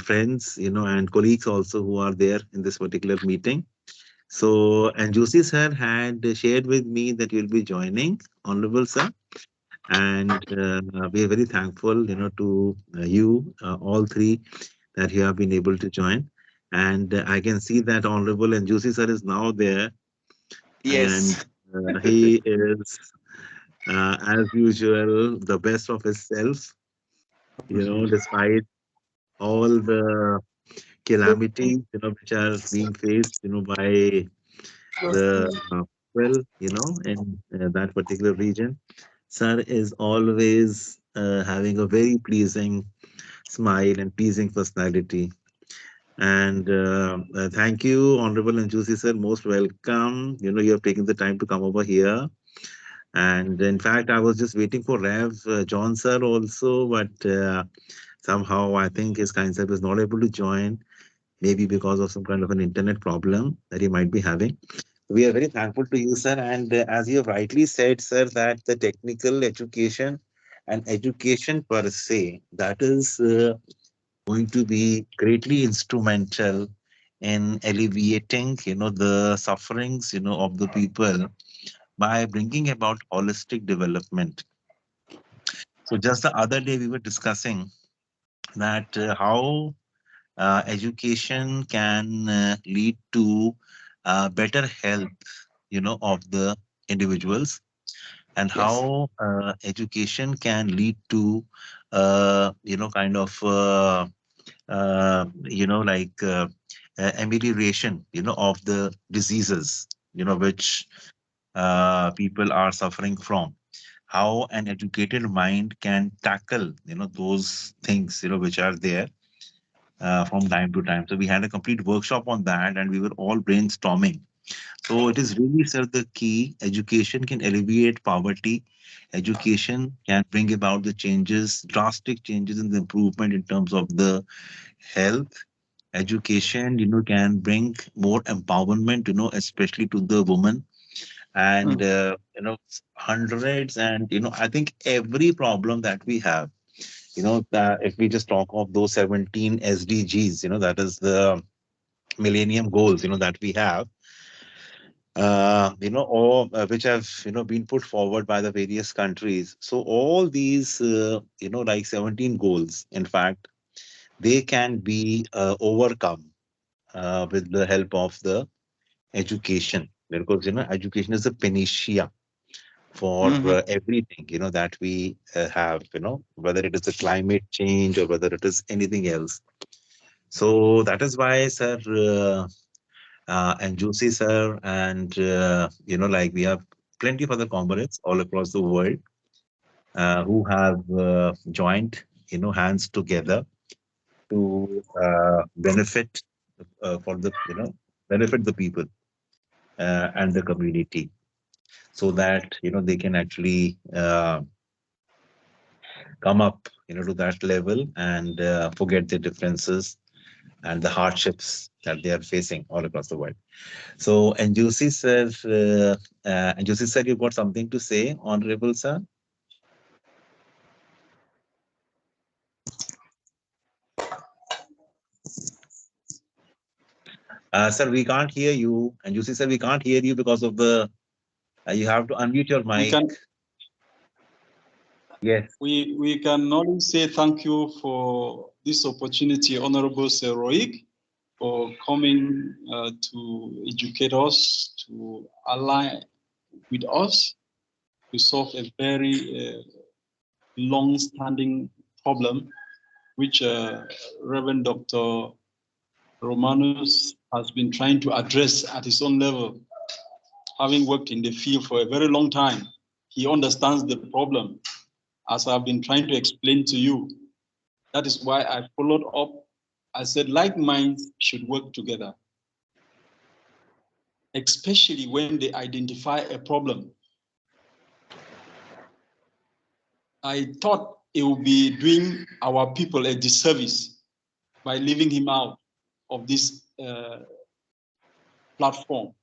friends, and colleagues also who are there in this particular meeting. So, and Njousi sir had shared with me that you'll be joining, Honorable Sir. And we are very thankful, to you, all three, that you have been able to join. And I can see that Honorable and Njousi sir is now there. Yes. He is, as usual, the best of himself, despite all the calamities, which are being faced, by the people, in that particular region. Sir is always having a very pleasing smile and pleasing personality. And thank you, Honorable and Juicy sir. Most welcome. You have taken the time to come over here. And in fact, I was just waiting for Rev John sir also, but somehow I think his kind self is not able to join, maybe because of some kind of an internet problem that he might be having. We are very thankful to you, sir. And as you have rightly said, sir, that the technical education and education per se, that is going to be greatly instrumental in alleviating, the sufferings, of the people by bringing about holistic development. So just the other day we were discussing that how education can lead to better health, of the individuals, and Yes. how education can lead to, kind of, like amelioration, of the diseases, which people are suffering from. How an educated mind can tackle, those things, which are there from time to time. So we had a complete workshop on that, and we were all brainstorming. So it is really, sir, the key. Education can alleviate poverty. Education can bring about the changes, drastic changes in the improvement in terms of the health. Education, can bring more empowerment, especially to the woman. And, hundreds and, I think every problem that we have, that if we just talk of those 17 SDGs, that is the millennium goals, that we have, or which have, been put forward by the various countries. So all these, like 17 goals, in fact, they can be overcome with the help of the education, because, education is a panacea for Mhm. everything, that we have, whether it is the climate change or whether it is anything else. So that is why, sir, and Juicy sir, and like we have plenty of other comrades all across the world who have joined, hands together to benefit for the, benefit the people and the community, so that they can actually come up, to that level and forget their differences and the hardships that they are facing all across the world. So, and Juicy sir, and Juicy sir, you got something to say, Honorable sir? Sir, we can't hear you. And Juicy sir, we can't hear you because of the, you have to unmute your We mic. can Yes. we can only say thank you for this opportunity, Honorable Sir Rohit, for coming to educate us, to align with us to solve a very long-standing problem, which Reverend Dr. Romanus has been trying to address at his own level. Having worked in the field for a very long time, he understands the problem, as I've been trying to explain to you. That is why I followed up. I said, like minds should work together, especially when they identify a problem. I thought it would be doing our people a disservice by leaving him out of this platform.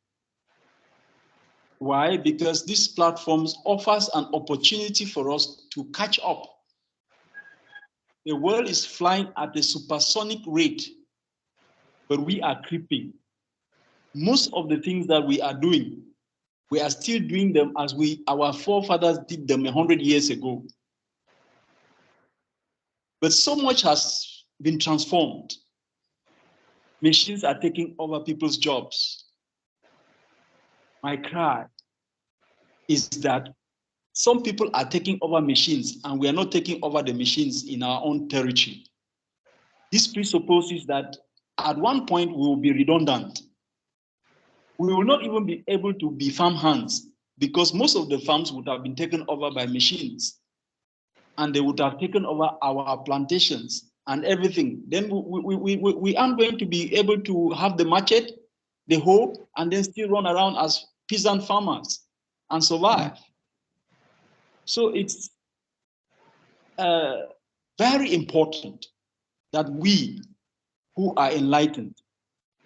Why? Because these platforms offers an opportunity for us to catch up. The world is flying at a supersonic rate, but we are creeping. Most of the things that we are doing, we are still doing them as our forefathers did them 100 years ago. But so much has been transformed. Machines are taking over people's jobs. My cry is that some people are taking over machines and we are not taking over the machines in our own territory. This presupposes that at one point we will be redundant. We will not even be able to be farm hands because most of the farms would have been taken over by machines and they would have taken over our plantations and everything. Then we aren't going to be able to have the machete, the hoe, and then still run around as peasant farmers and survive. So it's very important that we who are enlightened,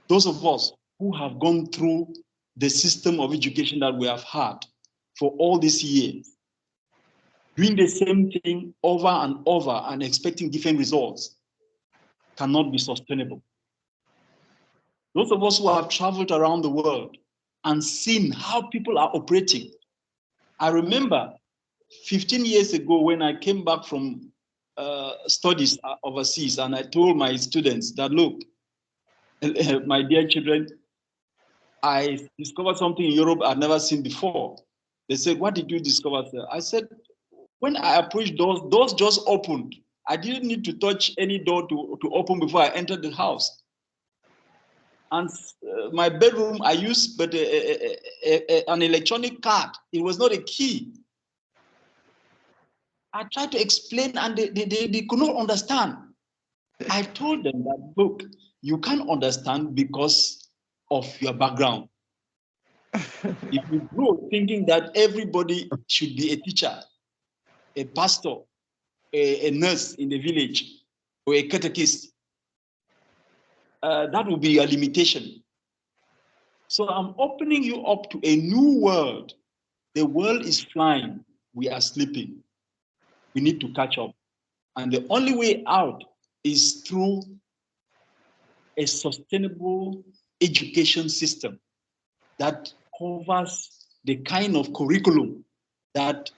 those of us who have gone through the system of education that we have had for all these years, doing the same thing over and over and expecting different results cannot be sustainable. Those of us who have traveled around the world and seen how people are operating. I remember 15 years ago when I came back from studies overseas and I told my students that, look, my dear children, I discovered something in Europe I'd never seen before. They said, what did you discover, sir? I said, when I approached doors just opened. I didn't need to touch any door to open before I entered the house. And my bedroom, I used but an electronic card. It was not a key. I tried to explain and they could not understand. I told them that, look, you can't understand because of your background. If you grow thinking that everybody should be a teacher, a pastor, a nurse in the village, or a catechist, that will be a limitation. So I'm opening you up to a new world. The world is flying. We are sleeping. We need to catch up. And the only way out is through a sustainable education system that covers the kind of curriculum that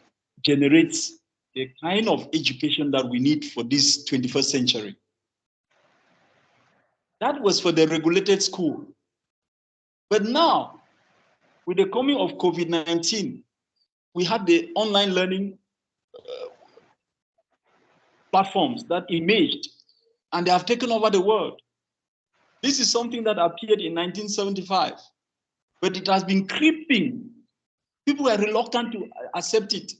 generates the kind of education that we need for this 21st century. That was for the regulated school. But now, with the coming of COVID-19, we had the online learning platforms that emerged, and they have taken over the world. This is something that appeared in 1975, but it has been creeping. People were reluctant to accept it,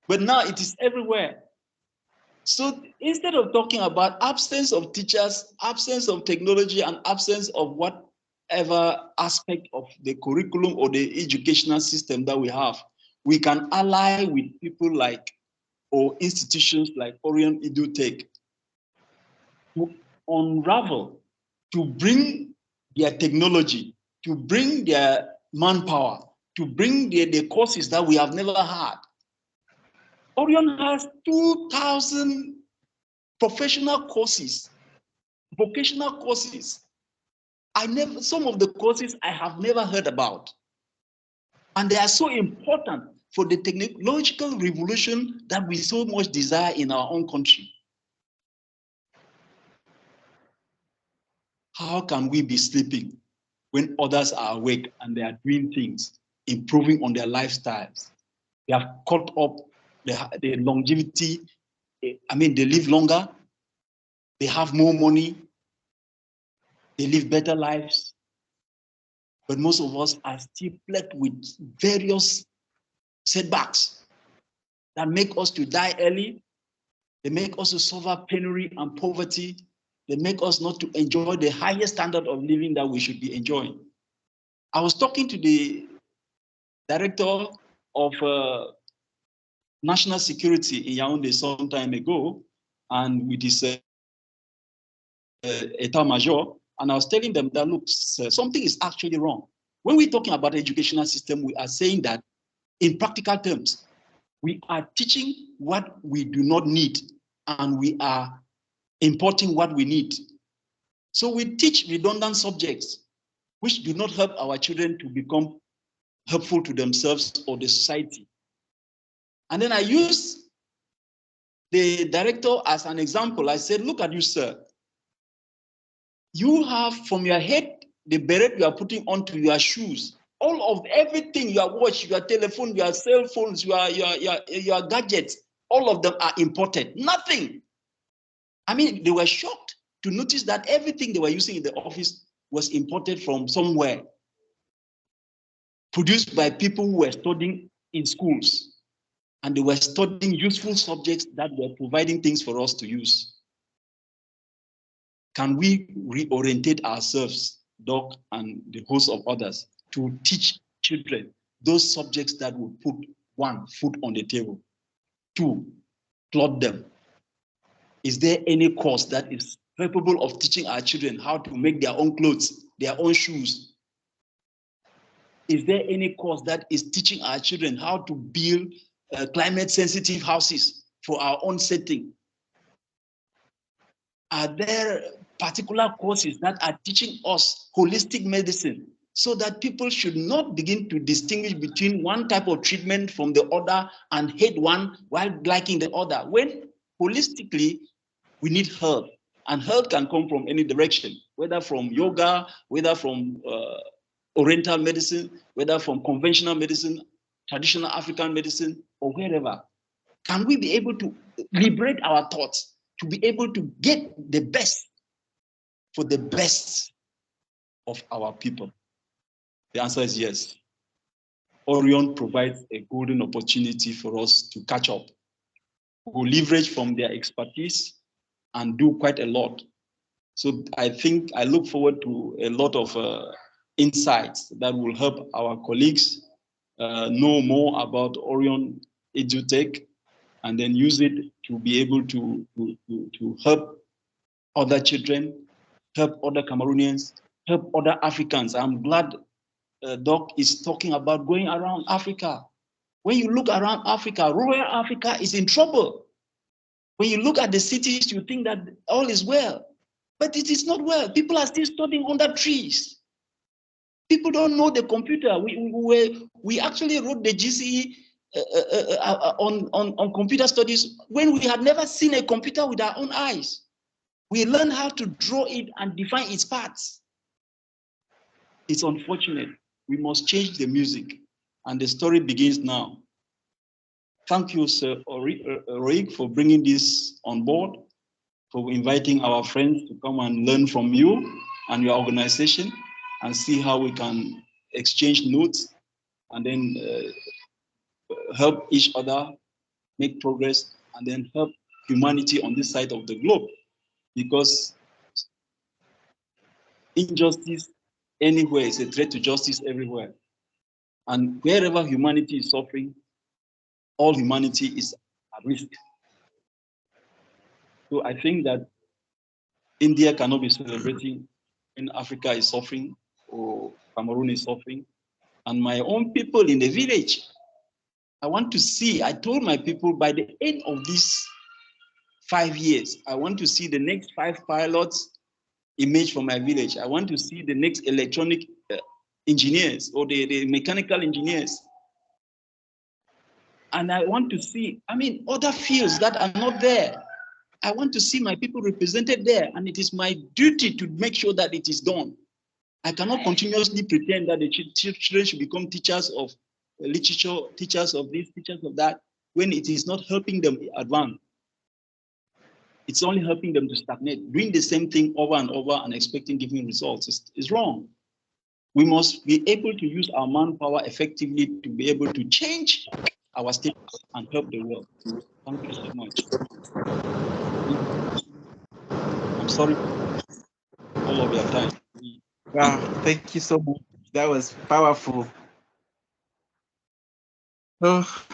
but now it is everywhere. So instead of talking about absence of teachers, absence of technology, and absence of whatever aspect of the curriculum or the educational system that we have, we can ally with people like, or institutions like Orion Edutech to unravel, to bring their technology, to bring their manpower, to bring the courses that we have never had. Orion has 2,000 professional courses, vocational courses. Some of the courses I have never heard about. And they are so important for the technological revolution that we so much desire in our own country. How can we be sleeping when others are awake and they are doing things, improving on their lifestyles? They have caught up the longevity. I mean, they live longer, they have more money, they live better lives. But most of us are still plagued with various setbacks that make us to die early. They make us to suffer penury and poverty. They make us not to enjoy the highest standard of living that we should be enjoying. I was talking to the director of national security in Yaoundé some time ago, and with his État Major, and I was telling them that, look, sir, something is actually wrong. When we're talking about the educational system, we are saying that in practical terms, we are teaching what we do not need, and we are importing what we need. So we teach redundant subjects, which do not help our children to become helpful to themselves or the society. And then I use the director as an example. I said, look at you, sir. You have from your head, the beret you are putting onto your shoes, all of everything, your watch, your telephone, your cell phones, your gadgets, all of them are imported. Nothing. I mean, they were shocked to notice that everything they were using in the office was imported from somewhere, produced by people who were studying in schools, and they were studying useful subjects that were providing things for us to use. Can we reorientate ourselves, Doc, and the host of others, to teach children those subjects that will put, one, food on the table, two, clothe them? Is there any course that is capable of teaching our children how to make their own clothes, their own shoes? Is there any course that is teaching our children how to build climate-sensitive houses for our own setting? Are there particular courses that are teaching us holistic medicine so that people should not begin to distinguish between one type of treatment from the other and hate one while liking the other? When holistically, we need help, and help can come from any direction, whether from yoga, whether from Oriental medicine, whether from conventional medicine, traditional African medicine, or wherever. Can we be able to liberate our thoughts to be able to get the best for the best of our people? The answer is yes. Orion provides a golden opportunity for us to catch up. We'll leverage from their expertise and do quite a lot. So I think I look forward to a lot of insights that will help our colleagues know more about Orion Edutech, and then use it to be able to help other children, help other Cameroonians, help other Africans. I'm glad Doc is talking about going around Africa. When you look around Africa, rural Africa is in trouble. When you look at the cities, you think that all is well, but it is not well. People are still studying under trees. People don't know the computer. We actually wrote the GCE on computer studies when we had never seen a computer with our own eyes. We learned how to draw it and define its parts. It's unfortunate. We must change the music, and the story begins now. Thank you, Sir Rayberg, for bringing this on board, for inviting our friends to come and learn from you and your organization and see how we can exchange notes and then help each other make progress and then help humanity on this side of the globe. Because injustice anywhere is a threat to justice everywhere. And wherever humanity is suffering, all humanity is at risk. So I think that India cannot be celebrating when Africa is suffering or Cameroon is suffering. And my own people in the village, I want to see, I told my people by the end of these 5 years, I want to see the next 5 pilots emerge from my village. I want to see the next electronic engineers or the mechanical engineers. And I want to see, other fields that are not there. I want to see my people represented there, and it is my duty to make sure that it is done. I cannot continuously pretend that the children should become teachers of literature, teachers of this, teachers of that, when it is not helping them advance. It's only helping them to stagnate. Doing the same thing over and over and expecting giving results is wrong. We must be able to use our manpower effectively to be able to change our state and help the world. Thank you so much. I'm sorry for all of your time. Wow, thank you so much. That was powerful. Oh.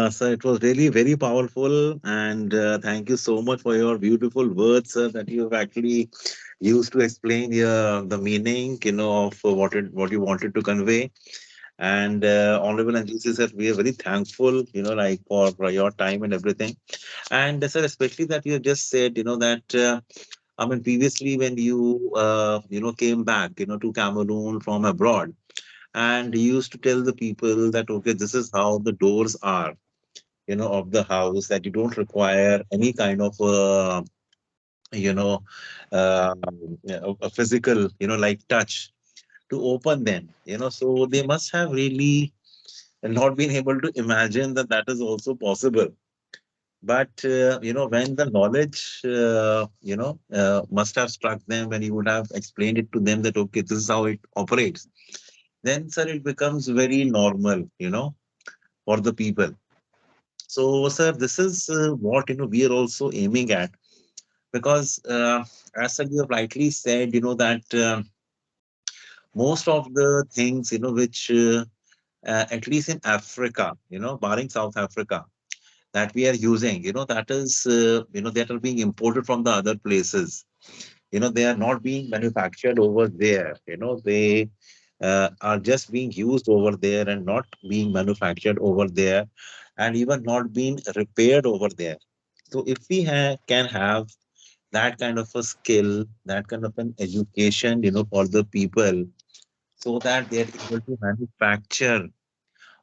So it was really very powerful, and thank you so much for your beautiful words that you have actually used to explain the meaning, of what you wanted to convey. And Honorable Njousi sir, we are very thankful, for your time and everything. And sir, especially that you just said, that previously when you came back, to Cameroon from abroad, and you used to tell the people that, okay, this is how the doors are, of the house, that you don't require any kind of you know, a physical, like touch to open them, so they must have really not been able to imagine that that is also possible. But when the knowledge must have struck them, when you would have explained it to them that okay, this is how it operates, then sir, it becomes very normal, for the people. So sir, this is what we are also aiming at, because as sir, you have rightly said, that most of the things, which at least in Africa, barring South Africa, that we are using, that is, that are being imported from the other places. They are not being manufactured over there. They are just being used over there and not being manufactured over there, and even not being repaired over there. So if we can have that kind of a skill, that kind of an education, for the people, so that they are able to manufacture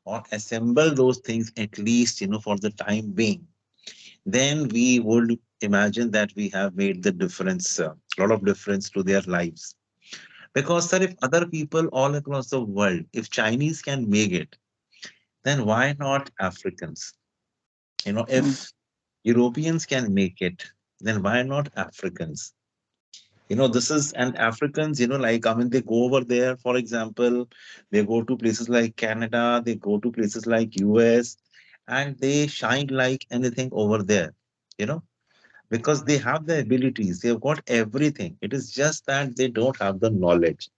or assemble those things at least, for the time being, then we would imagine that we have made the difference, a lot of difference to their lives. Because, sir, if other people all across the world, if Chinese can make it, then why not Africans? Mm. If Europeans can make it, then why not Africans? This is, and Africans, like, I mean, they go over there, for example, they go to places like Canada, they go to places like US, and they shine like anything over there, you know, because they have the abilities, they've got everything. It is just that they don't have the knowledge.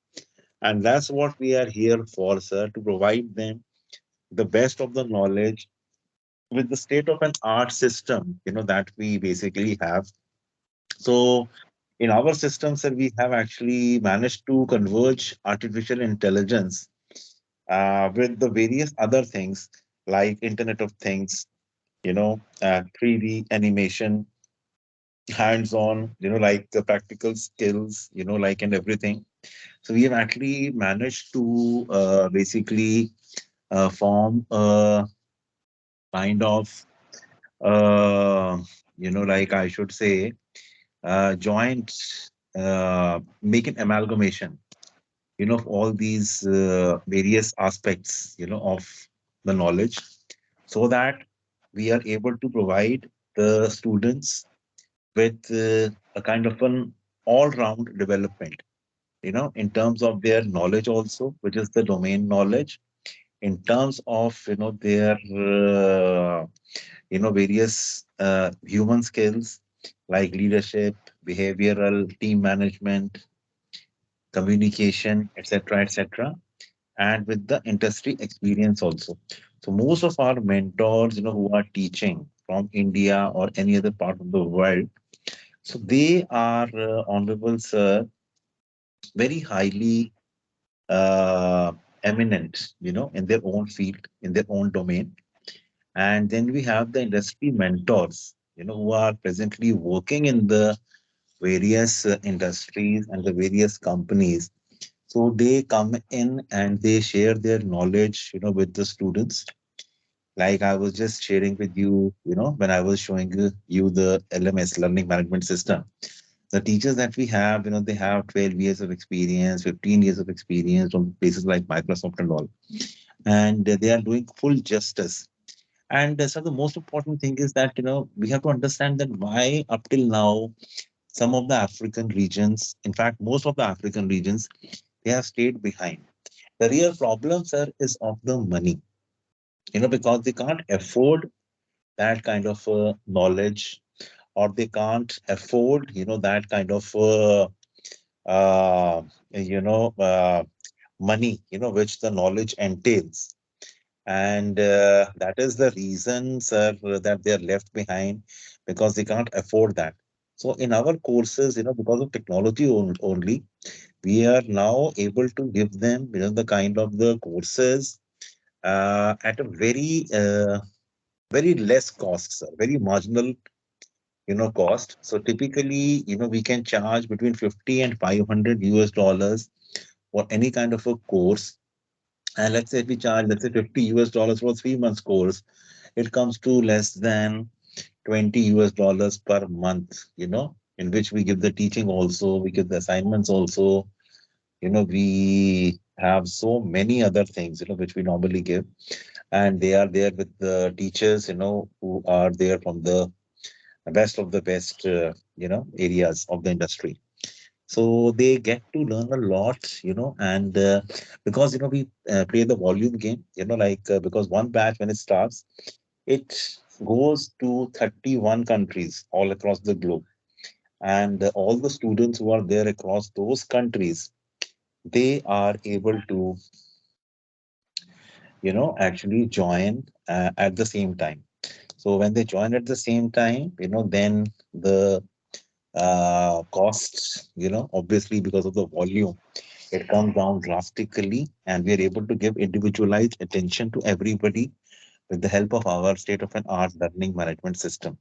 And that's what we are here for, sir, to provide them the best of the knowledge with the state of an art system, that we basically have. So, in our system, sir, we have actually managed to converge artificial intelligence with the various other things like Internet of Things, 3D animation, hands-on, like the practical skills, like and everything. So we have actually managed to basically form a kind of, uh, like I should say, joint, make an amalgamation, of all these various aspects, of the knowledge, so that we are able to provide the students with a kind of an all-round development, in terms of their knowledge also, which is the domain knowledge, in terms of, their, various human skills like leadership, behavioral, team management, communication, etc., etc., and with the industry experience also. So most of our mentors, who are teaching from India or any other part of the world, so they are, honorable sir, very highly uh, eminent, in their own field, in their own domain. And then we have the industry mentors, who are presently working in the various industries and the various companies. So they come in and they share their knowledge, with the students. Like I was just sharing with you, when I was showing you the LMS, Learning Management System. The teachers that we have, they have 12 years of experience, 15 years of experience from places like Microsoft and all. And they are doing full justice. And so the most important thing is that, we have to understand that why up till now, some of the African regions, in fact, most of the African regions, they have stayed behind. The real problem, sir, is of the money, because they can't afford that kind of knowledge, or they can't afford, that kind of, uh, you know, uh, money, which the knowledge entails. And that is the reason, sir, that they are left behind, because they can't afford that. So in our courses, because of technology only, we are now able to give them, the kind of the courses at a very less cost, sir, very marginal, cost. So typically, we can charge between 50 and 500 US dollars for any kind of a course. And let's say if we charge, let's say 50 US dollars for 3 months course, it comes to less than 20 US dollars per month, in which we give the teaching also, we give the assignments also, we have so many other things, which we normally give, and they are there with the teachers, who are there from the best of the best, areas of the industry. So they get to learn a lot, and because, we play the volume game, because one batch when it starts, it goes to 31 countries all across the globe. And all the students who are there across those countries, they are able to, actually join at the same time. So when they join at the same time, then the costs, obviously because of the volume, it comes down drastically, and we are able to give individualized attention to everybody with the help of our state-of-an-art learning management system.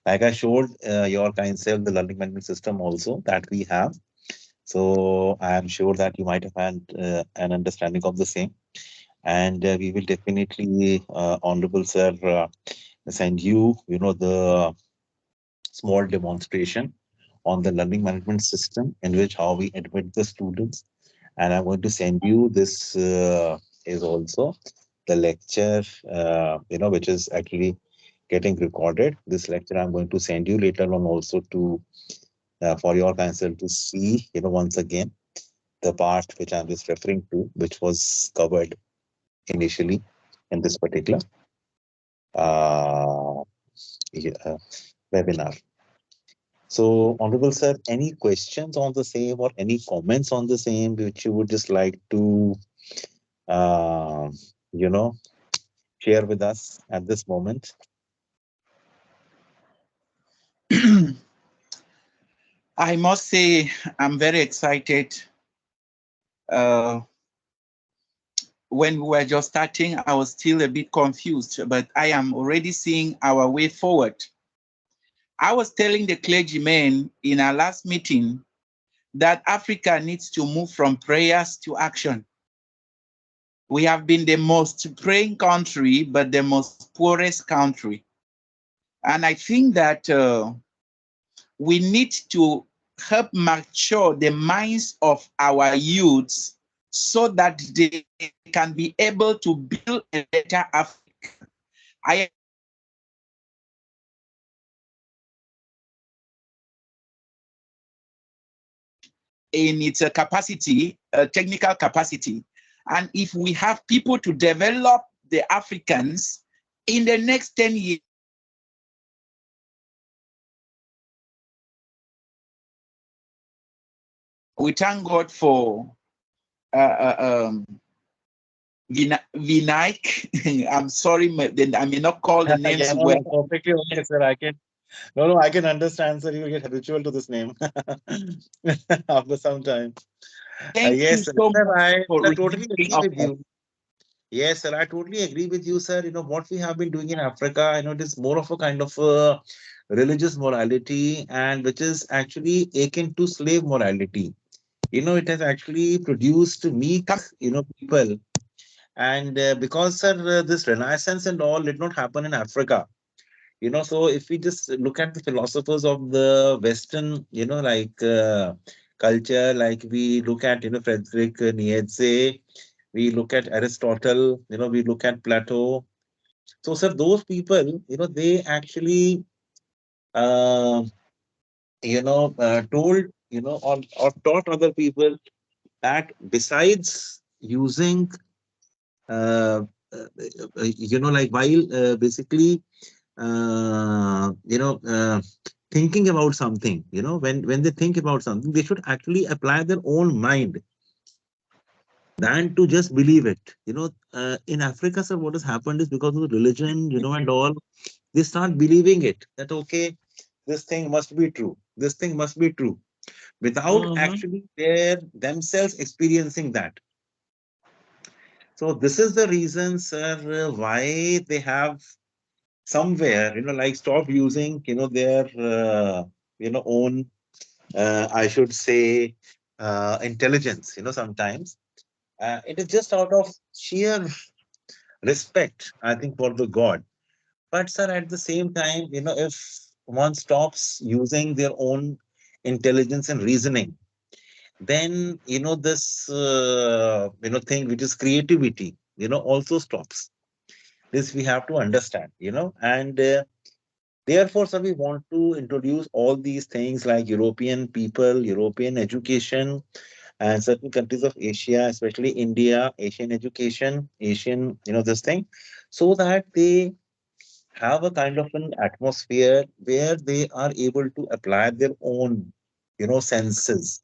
Like I showed your kind self the learning management system also that we have. So I am sure that you might have had an understanding of the same. And we will definitely, Honorable Sir, send you, the small demonstration on the learning management system in which how we admit the students. And I'm going to send you this is also the lecture, which is actually getting recorded. This lecture I'm going to send you later on also to for your counsel to see, once again, the part which I'm just referring to, which was covered initially in this particular uh, yeah, webinar. So, Honorable Sir, any questions on the same or any comments on the same which you would just like to, uh, you know, share with us at this moment? I must say I'm very excited. Uh, when we were just starting, I was still a bit confused, but I am already seeing our way forward. I was telling the clergymen in our last meeting that Africa needs to move from prayers to action. We have been the most praying country, but the most poorest country. And I think that we need to help mature the minds of our youths so that they can be able to build a better Africa. I in its capacity, technical capacity. And if we have people to develop the Africans in the next 10 years, we thank God for Venaik. I'm sorry, I may not call the names Yeah, no, well. that's perfectly okay, sir. I can understand, sir. You get habitual to this name after some time. Thank you Yes, sir, so much for I totally remembering agree of with us. you. Yes, sir, I totally agree with you, sir. What we have been doing in Africa, it is more of a kind of religious morality, and which is actually akin to slave morality. It has actually produced meek, people. And because, sir, this renaissance and all did not happen in Africa. So if we just look at the philosophers of the Western, culture, like we look at, Friedrich Nietzsche, we look at Aristotle, we look at Plato. So, sir, those people, they actually, uh, told, or taught other people that besides using, uh, while basically, thinking about something, when they think about something, they should actually apply their own mind than to just believe it. In Africa, sir, what has happened is because of religion, and all, they start believing it that, okay, this thing must be true. This thing must be true without Mhm. actually themselves experiencing that. So this is the reason, sir, why they have somewhere, stop using, their, own, I should say, intelligence, sometimes. It is just out of sheer respect, I think, for the God. But, sir, at the same time, if one stops using their own intelligence and reasoning, then this thing which is creativity also stops. This we have to understand, and therefore, sir, we want to introduce all these things like European people, European education, and certain countries of Asia, especially India, Asian education, Asian, this thing, so that they have a kind of an atmosphere where they are able to apply their own, senses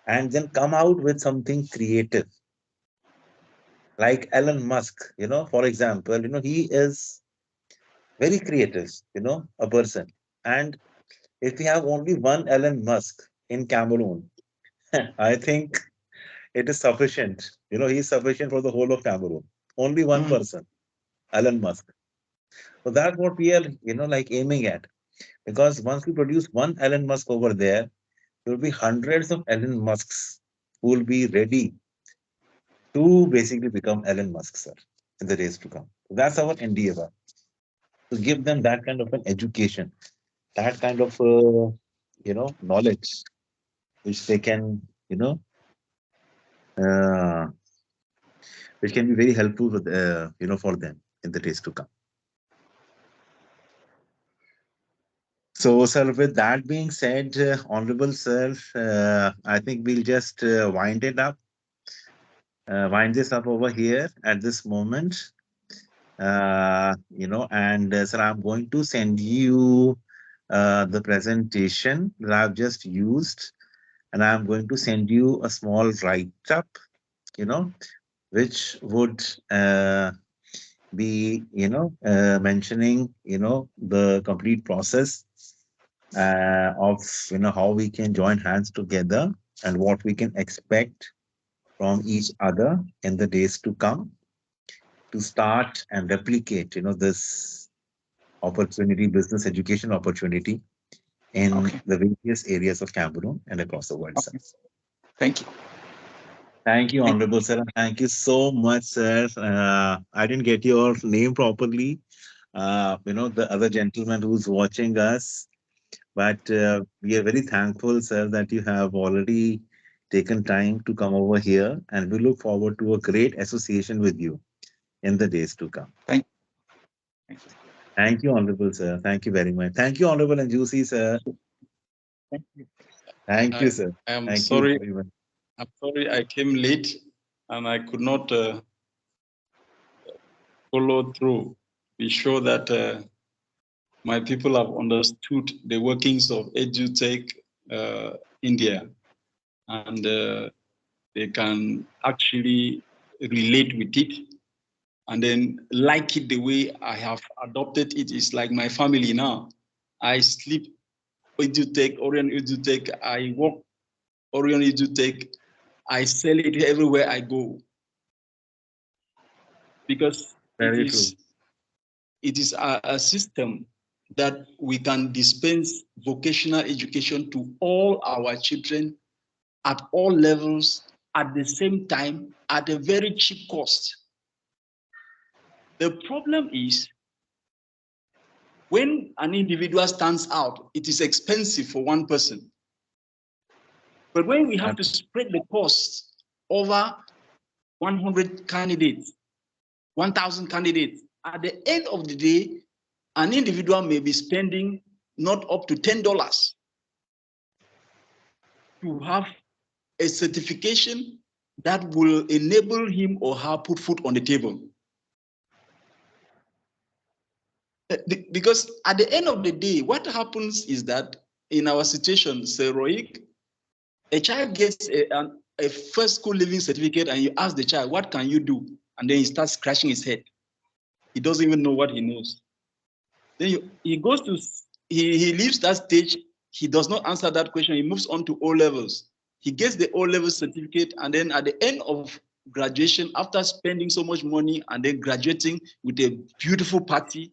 and then come out with something creative. Like Elon Musk, for example, he is very creative, a person. And if we have only one Elon Musk in Cameroon, I think it is sufficient. He's sufficient for the whole of Cameroon. Only one Mm, person, Elon Musk. So that's what we are, like aiming at. Because once we produce one Elon Musk over there, there will be hundreds of Elon Musks who will be ready to basically become Elon Musk, sir, in the days to come. That's our endeavor to give them that kind of an education, that kind of knowledge which they can, uh, which can be very helpful with, for them in the days to come. So, sir, with that being said, honorable sir, I think we'll just wind this up over here at this moment. And sir, I'm going to send you the presentation that I've just used, and I'm going to send you a small write-up, which would be, mentioning, the complete process of, how we can join hands together and what we can expect from each other in the days to come to start and replicate, this opportunity, business education opportunity in okay. the various areas of Cameroon and across the world, sir. Okay. Thank you. Thank you, Thank Honorable Sir. And thank you so much, sir. I didn't get your name properly. The other gentleman who's watching us, but we are very thankful, sir, that you have already taken time to come over here, and we look forward to a great association with you in the days to come. thank thank you. Thank you, Honorable Sir. Thank you very much. Thank you, Honorable Njousi, sir. Thank you. Thank you, I, sir. I am Thank you sorry. very much. I'm sorry I came late and I could not follow through. Be sure that my people have understood the workings of Edutech India, and they can actually relate with it and then like it the way I have adopted it. It's like my family now. I sleep Edutech, Orion Edutech. I work Orion Edutech. I sell it everywhere I go because Very true. it is a system that we can dispense vocational education to all our children at all levels at the same time at a very cheap cost. The problem is when an individual stands out, it is expensive for one person. But when we have to spread the cost over 100 candidates, 1,000 candidates, at the end of the day, an individual may be spending not up to $10 to have a certification that will enable him or her put food on the table. Because at the end of the day, what happens is that in our situation, Sir Rohit, a child gets a first school living certificate and you ask the child, what can you do? And then he starts scratching his head. He doesn't even know what he knows. Then he goes to, he leaves that stage. He does not answer that question. He moves on to O levels. He gets the O level certificate. And then at the end of graduation, after spending so much money and then graduating with a beautiful party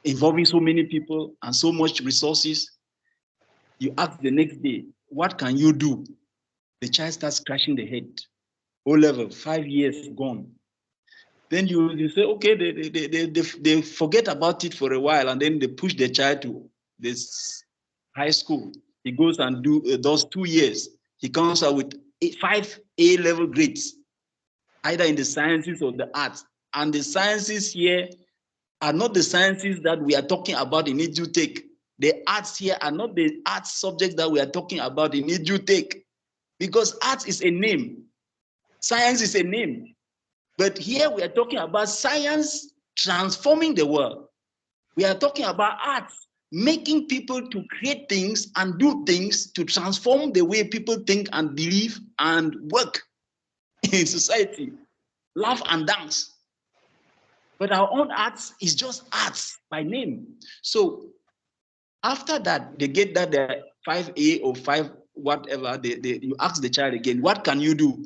involving so many people and so much resources, you ask the next day, what can you do? The child starts scratching the head. O level, 5 years gone. Then you say, okay, they forget about it for a while, and then they push the child to this high school. He goes and does 2 years. he comes out with 5 A-level grades, either in the sciences or the arts. And the sciences here are not the sciences that we are talking about in Edutech. The arts here are not the arts subjects that we are talking about in Edutech, because arts is a name, science is a name. But here we are talking about science transforming the world. We are talking about arts, making people to create things and do things to transform the way people think and believe and work in society, laugh and dance. But our own arts is just arts by name. So after that, they get that the 5A or 5 whatever, you ask the child again, what can you do?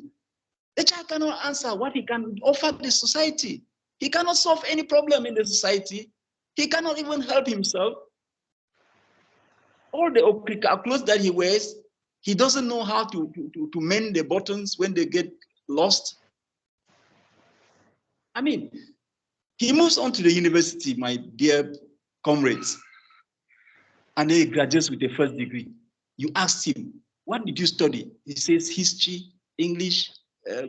The child cannot answer what he can offer the society. He cannot solve any problem in the society. He cannot even help himself. All the clothes that he wears, he doesn't know how to mend the buttons when they get lost. I mean, he moves on to the university, my dear comrades, and he graduates with a first degree. You ask him, what did you study? He says history, English,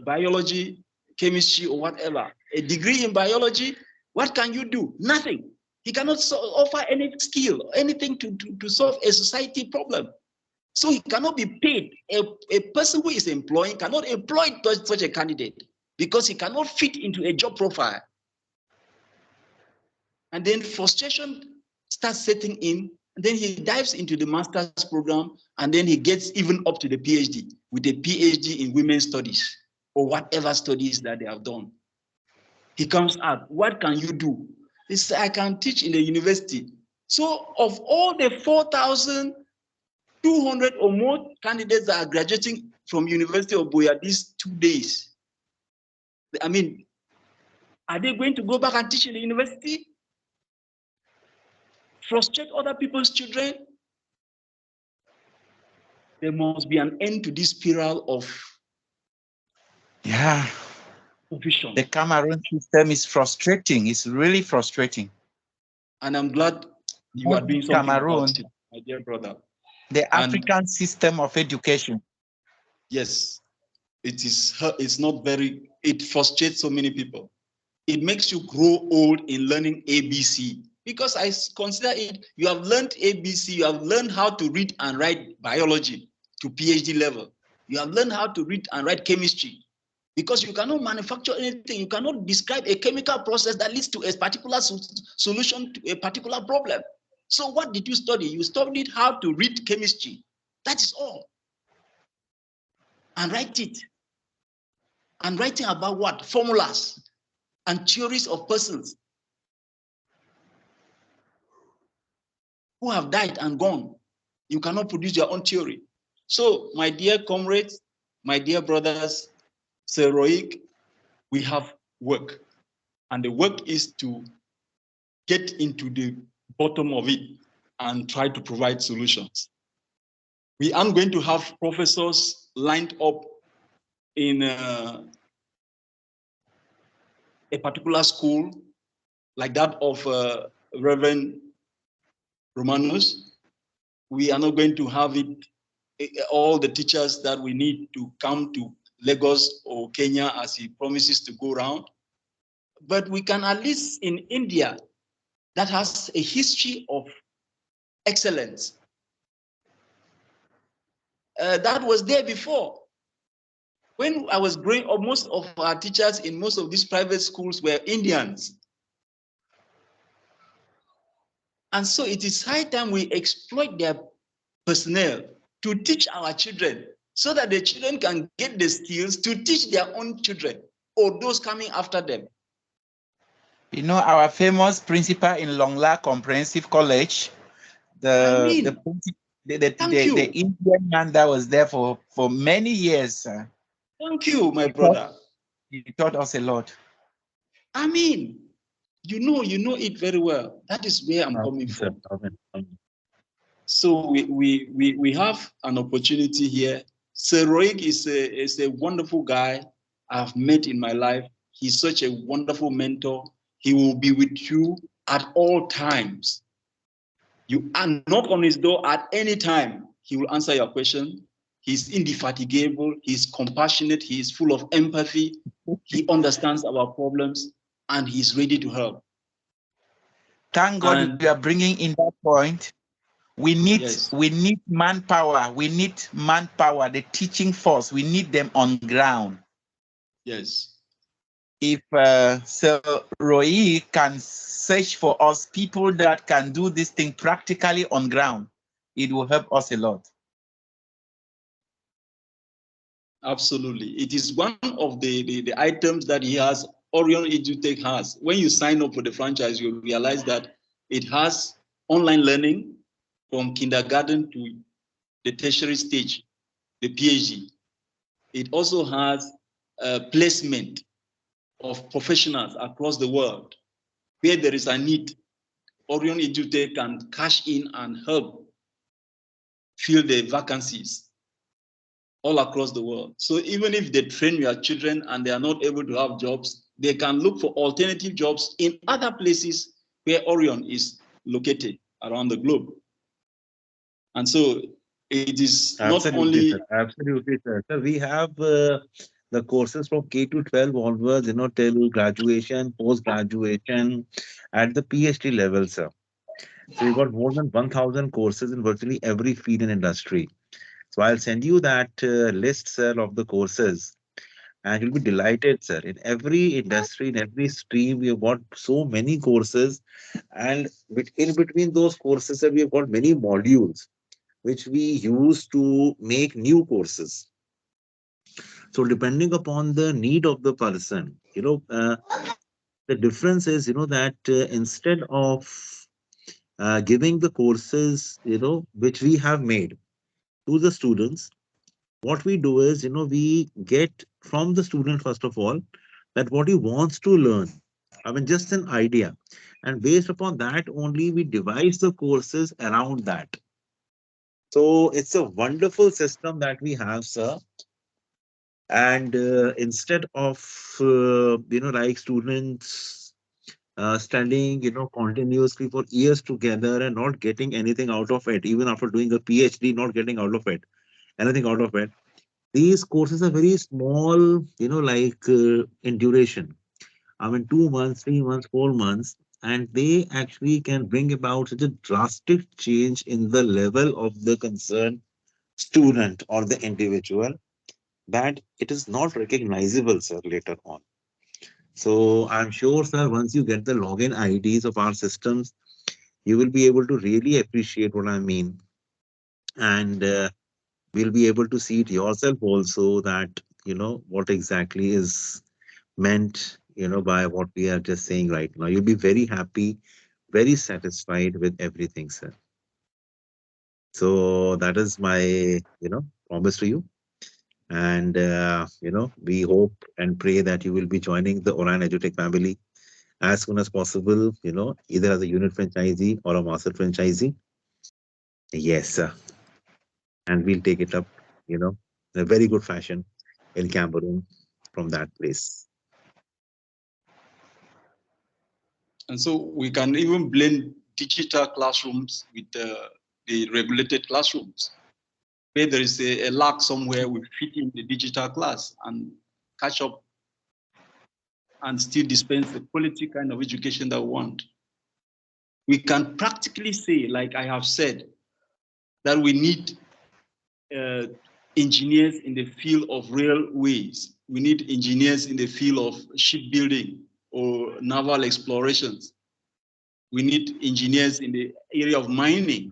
biology, chemistry, or whatever. A degree in biology, what can you do? Nothing. He cannot offer any skill, anything to solve a society problem. So he cannot be paid. A person who is employing cannot employ such a candidate because he cannot fit into a job profile. And then frustration starts setting in, and then he dives into the master's program, and then he gets even up to the PhD, with a PhD in women's studies, or whatever studies that they have done. He comes out, what can you do? He says, I can teach in the university. So of all the 4,200 or more candidates that are graduating from University of Buea these 2 days, I mean, are they going to go back and teach in the university? Frustrate other people's children? There must be an end to this spiral of confusion. The Cameroon system is frustrating. It's really frustrating. And I'm glad you are doing something about it, my dear brother. The African system of education. Yes, it's not very, it frustrates so many people. It makes you grow old in learning ABC. Because I consider it, you have learned ABC, you have learned how to read and write biology to PhD level. You have learned how to read and write chemistry. Because you cannot manufacture anything, you cannot describe a chemical process that leads to a particular solution to a particular problem. So what did you study? You studied how to read chemistry. That is all. And write it. And writing about what? Formulas and theories of persons who have died and gone. You cannot produce your own theory. So, my dear comrades, my dear brothers, Sir Rohit, we have work. And the work is to get into the bottom of it and try to provide solutions. We aren't going to have professors lined up in a particular school like that of Reverend Romanus. We are not going to have it, all the teachers that we need to come to Lagos or Kenya as he promises to go around. But we can at least in India, that has a history of excellence. That was there before. When I was growing up, most of our teachers in most of these private schools were Indians. And so it is high time we exploit their personnel to teach our children so that the children can get the skills to teach their own children or those coming after them. You know, our famous principal in Longla Comprehensive College, the Indian man that was there for many years. Thank you, my brother. He taught us a lot. I mean, you know it very well. That is where I'm coming from. So we have an opportunity here. Sir Rohit is a wonderful guy I've met in my life. He's such a wonderful mentor. He will be with you at all times. You knock on his door at any time. He will answer your question. He's indefatigable, he's compassionate, he is full of empathy, he understands our problems, and he's ready to help. Thank God And we are bringing in that point. We need yes, manpower. We need manpower, the teaching force. We need them on ground. yes. If Sir Roy can search for us people that can do this thing practically on ground, it will help us a lot. Absolutely. It is one of the items that he has, Orion Edutech has. When you sign up for the franchise, you realize that it has online learning from kindergarten to the tertiary stage, the PhD. It also has placement of professionals across the world. Where there is a need, Orion Edutech can cash in and help fill the vacancies all across the world. So even if they train your children and they are not able to have jobs, they can look for alternative jobs in other places where Orion is located around the globe. And so it is not Absolutely, only... sir. Absolutely, sir. So we have the courses from K to 12 onwards, till graduation, post graduation, at the PhD level, sir. So we've got more than 1,000 courses in virtually every field and industry. So I'll send you that list, sir, of the courses, and you'll be delighted, sir. In every industry, in every stream, we have got so many courses, and in between those courses, sir, we have got many modules which we use to make new courses. So depending upon the need of the person, the difference is, that instead of giving the courses, which we have made to the students, what we do is, we get from the student, first of all, that what he wants to learn. I mean, just an idea. And based upon that, only we devise the courses around that. So it's a wonderful system that we have, sir. And instead of, like students studying, continuously for years together and not getting anything out of it, even after doing a PhD, not getting out of it, anything out of it. These courses are very small, in duration. I mean, 2 months, 3 months, 4 months, and they actually can bring about such a drastic change in the level of the concerned student or the individual that it is not recognizable, sir, later on. So I'm sure, sir, once you get the login IDs of our systems, you will be able to really appreciate what I mean. And we'll be able to see it yourself also that, what exactly is meant, by what we are just saying right now. You'll be very happy, very satisfied with everything, sir. So that is my, promise to you. And, we hope and pray that you will be joining the Orion Edutech family as soon as possible, either as a unit franchisee or a master franchisee. Yes, sir. And we'll take it up, in a very good fashion in Cameroon from that place. And so we can even blend digital classrooms with the regulated classrooms. Where there is a lack somewhere, we fit in the digital class and catch up and still dispense the quality kind of education that we want. We can practically say, like I have said, that we need engineers in the field of railways. We need engineers in the field of shipbuilding or naval explorations. We need engineers in the area of mining.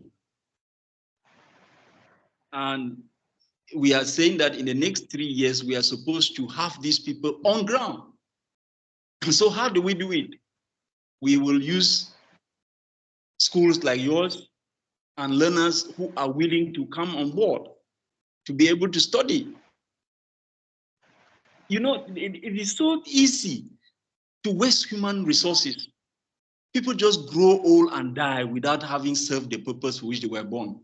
And we are saying that in the next 3 years, we are supposed to have these people on ground. So how do we do it? We will use schools like yours and learners who are willing to come on board to be able to study. It is so easy to waste human resources. People just grow old and die without having served the purpose for which they were born.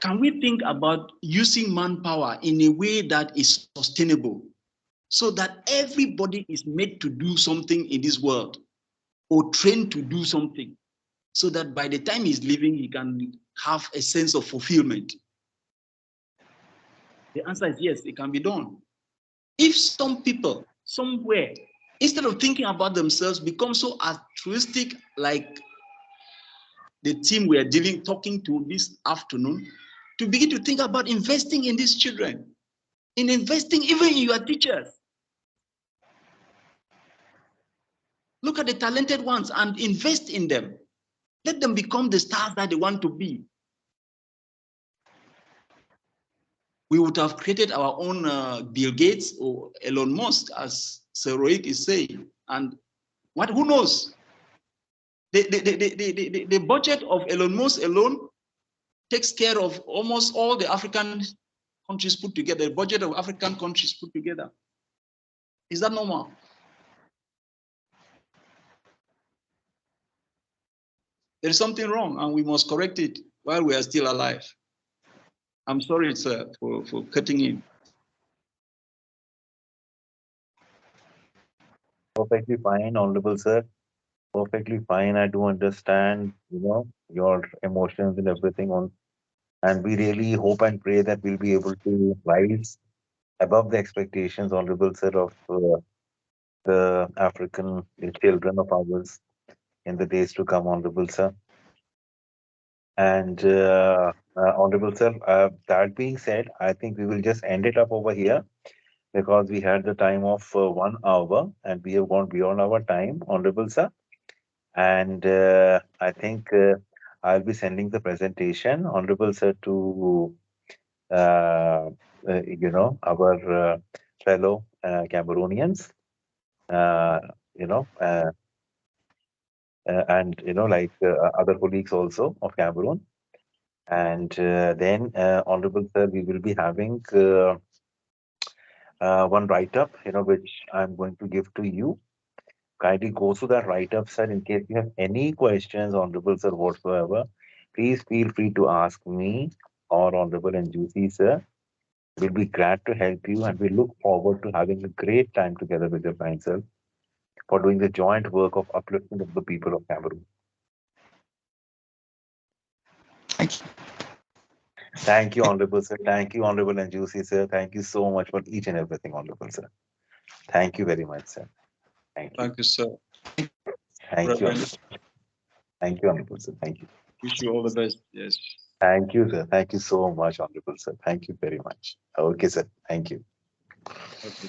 Can we think about using manpower in a way that is sustainable so that everybody is made to do something in this world or trained to do something so that by the time he's leaving, he can have a sense of fulfillment? The answer is yes, it can be done. If some people somewhere, instead of thinking about themselves, become so altruistic, like the team we are talking to this afternoon, to begin to think about investing in these children, in investing even in your teachers. Look at the talented ones and invest in them. Let them become the stars that they want to be. We would have created our own Bill Gates or Elon Musk, as Sir Rohit is saying. And who knows? The budget of Elon Musk alone takes care of almost all the African countries put together, the budget of African countries put together. Is that normal? There is something wrong and we must correct it while we are still alive. I'm sorry, sir, for cutting in. Perfectly fine, Honorable Sir. Perfectly fine. I do understand, your emotions and everything and we really hope and pray that we'll be able to rise above the expectations, Honorable Sir, of the African children of ours in the days to come, Honorable Sir. And Honorable Sir, that being said, I think we will just end it up over here because we had the time of 1 hour and we have gone beyond our time, Honorable Sir. And I think I'll be sending the presentation, Honorable Sir, to our fellow Cameroonians, and other colleagues also of Cameroon. And then, Honorable Sir, we will be having one write-up, which I'm going to give to you. Kindly go through that write-up, sir. In case you have any questions, Honorable Sir, whatsoever, please feel free to ask me or Honorable Njousi, sir. We'll be glad to help you and we look forward to having a great time together with your kind self for doing the joint work of upliftment of the people of Cameroon. Thank you. Thank you, Honorable Sir. Thank you, Honorable Njousi, sir. Thank you so much for each and everything, Honorable Sir. Thank you very much, sir. Thank you. Thank you, sir. Thank you, Reverend. Honorable. Thank you, Honorable Sir. Thank you. Wish you all the best. Yes. Thank you, sir. Thank you so much, Honorable Sir. Thank you very much. Okay, sir. Thank you. Okay.